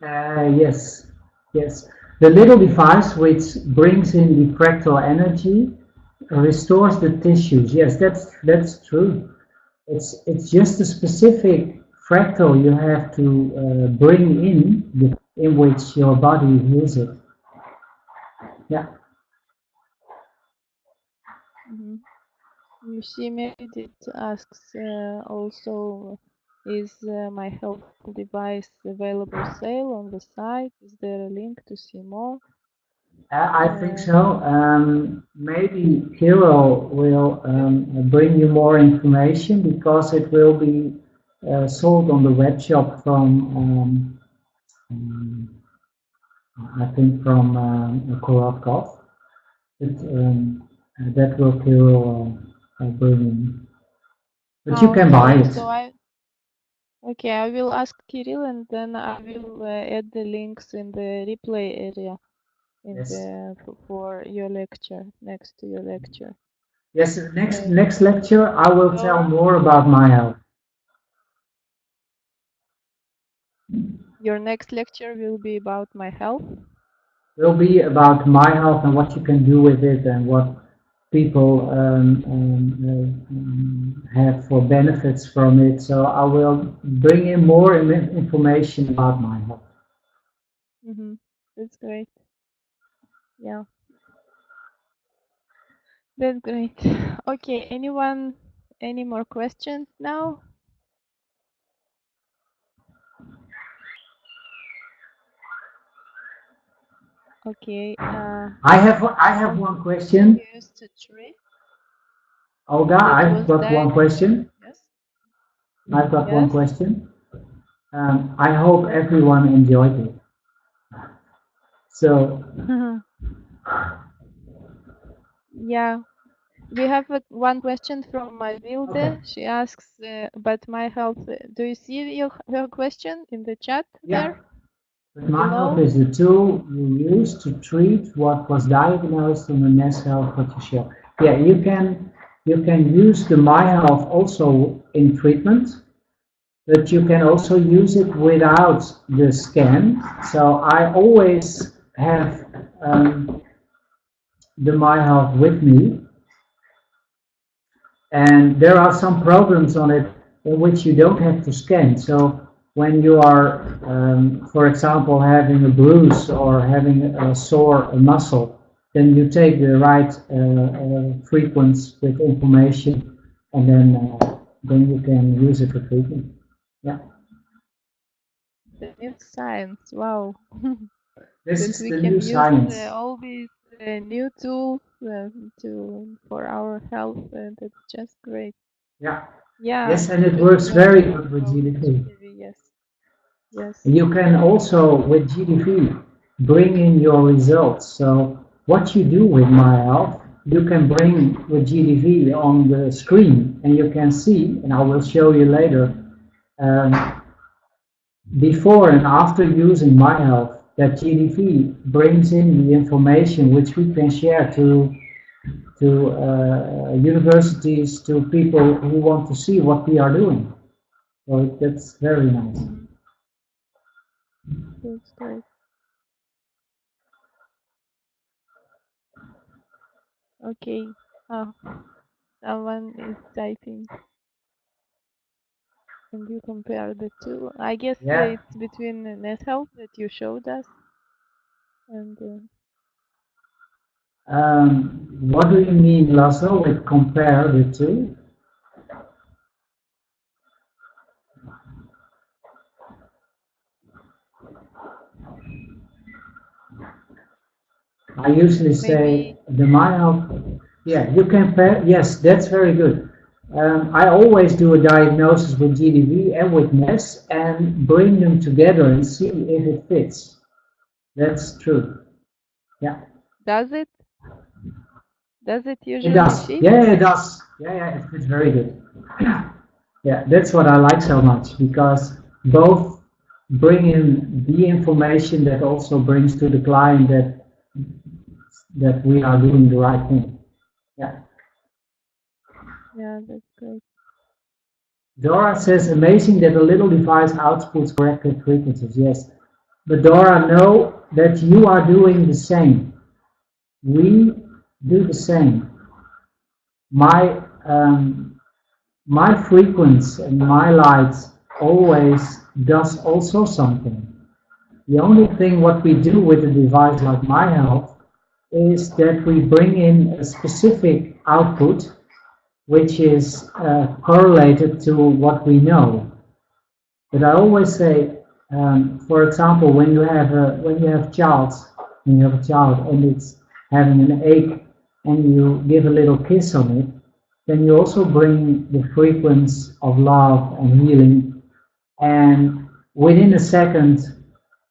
Yes. The little device which brings in the fractal energy restores the tissues. Yes, that's true. It's just a specific fractal you have to bring in which your body uses it. Yeah. Mm-hmm. You see, maybe it asks also, is my health device available sale on the site? Is there a link to see more? I think so. Maybe Kirill will bring you more information because it will be sold on the web shop from, I think, from Korotkov. That will Kirill bring in. But you can buy it. So okay, I will ask Kirill, and then I will add the links in the replay area for your lecture, next to your lecture. Yes, next lecture I will tell more about my health. Your next lecture will be about my health? Will be about my health and what you can do with it and what people have for benefits from it. So I will bring in more information about my health. Mm-hmm. That's great. Yeah. That's great. Okay, anyone, any more questions now? Okay. I have one question. Olga, I've got one question. Yes. I've got one question. I hope everyone enjoyed it. So. Yeah. We have one question from Mavilde. Okay. She asks about my health. Do you see her question in the chat there? But my health is the tool you use to treat what was diagnosed on the NES Health potential. Yeah, you can use the My Health also in treatment, but you can also use it without the scan. So I always have the My Health with me. And there are some programs on it in which you don't have to scan. So when you are, for example, having a bruise or having a sore muscle, then you take the right frequency with information, and then you can use it for treatment. Yeah. The new science, wow. This is the new science. All these new tools for our health, and it's just great. Yeah. Yeah. Yes, and it works very good with GDP. Yes. Yes. You can also, with GDV, bring in your results. So what you do with My Health, you can bring with GDV on the screen, and you can see, and I will show you later, before and after using My Health, that GDV brings in the information which we can share to universities, to people who want to see what we are doing. So that's very nice. That's great. Okay. Oh, someone is typing. And you compare the two. I guess Yeah. it's between NetHealth that you showed us and What do you mean, Lasso, with compare the two? I usually say the My Health. Yeah, you compare. Yes, that's very good. I always do a diagnosis with GDV and with NES and bring them together and see if it fits. That's true. Yeah. does it? Does it It usually does. fit? Yeah, it does. Yeah, it fits very good. Yeah, that's what I like so much, because both bring in the information that also brings to the client that we are doing the right thing. Yeah. Yeah, that's great. Dora says, amazing that a little device outputs corrected frequencies. Yes. But Dora, know that you are doing the same. We do the same. My frequency and my light always does also something. The only thing what we do with a device like My Health is that we bring in a specific output which is correlated to what we know. But I always say, for example, when you have a child and it's having an ache, and you give a little kiss on it, then you also bring the frequency of love and healing, and within a second,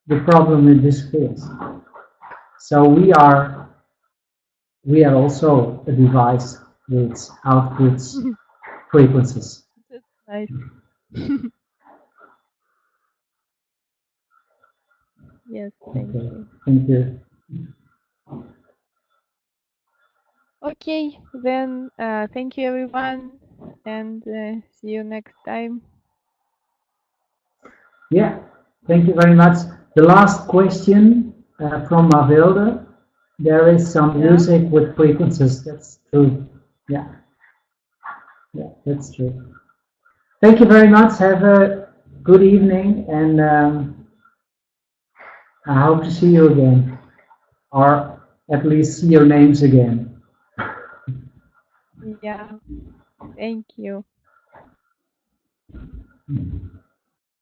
the problem disappears. So we are also a device which outputs frequencies. That's nice. Yes, thank you. Thank you. Okay, then thank you everyone, and see you next time. Yeah, thank you very much. The last question from Mavilde. There is some music with frequencies. That's true. Yeah, that's true. Thank you very much. Have a good evening, and I hope to see you again, or at least see your names again. Yeah, thank you.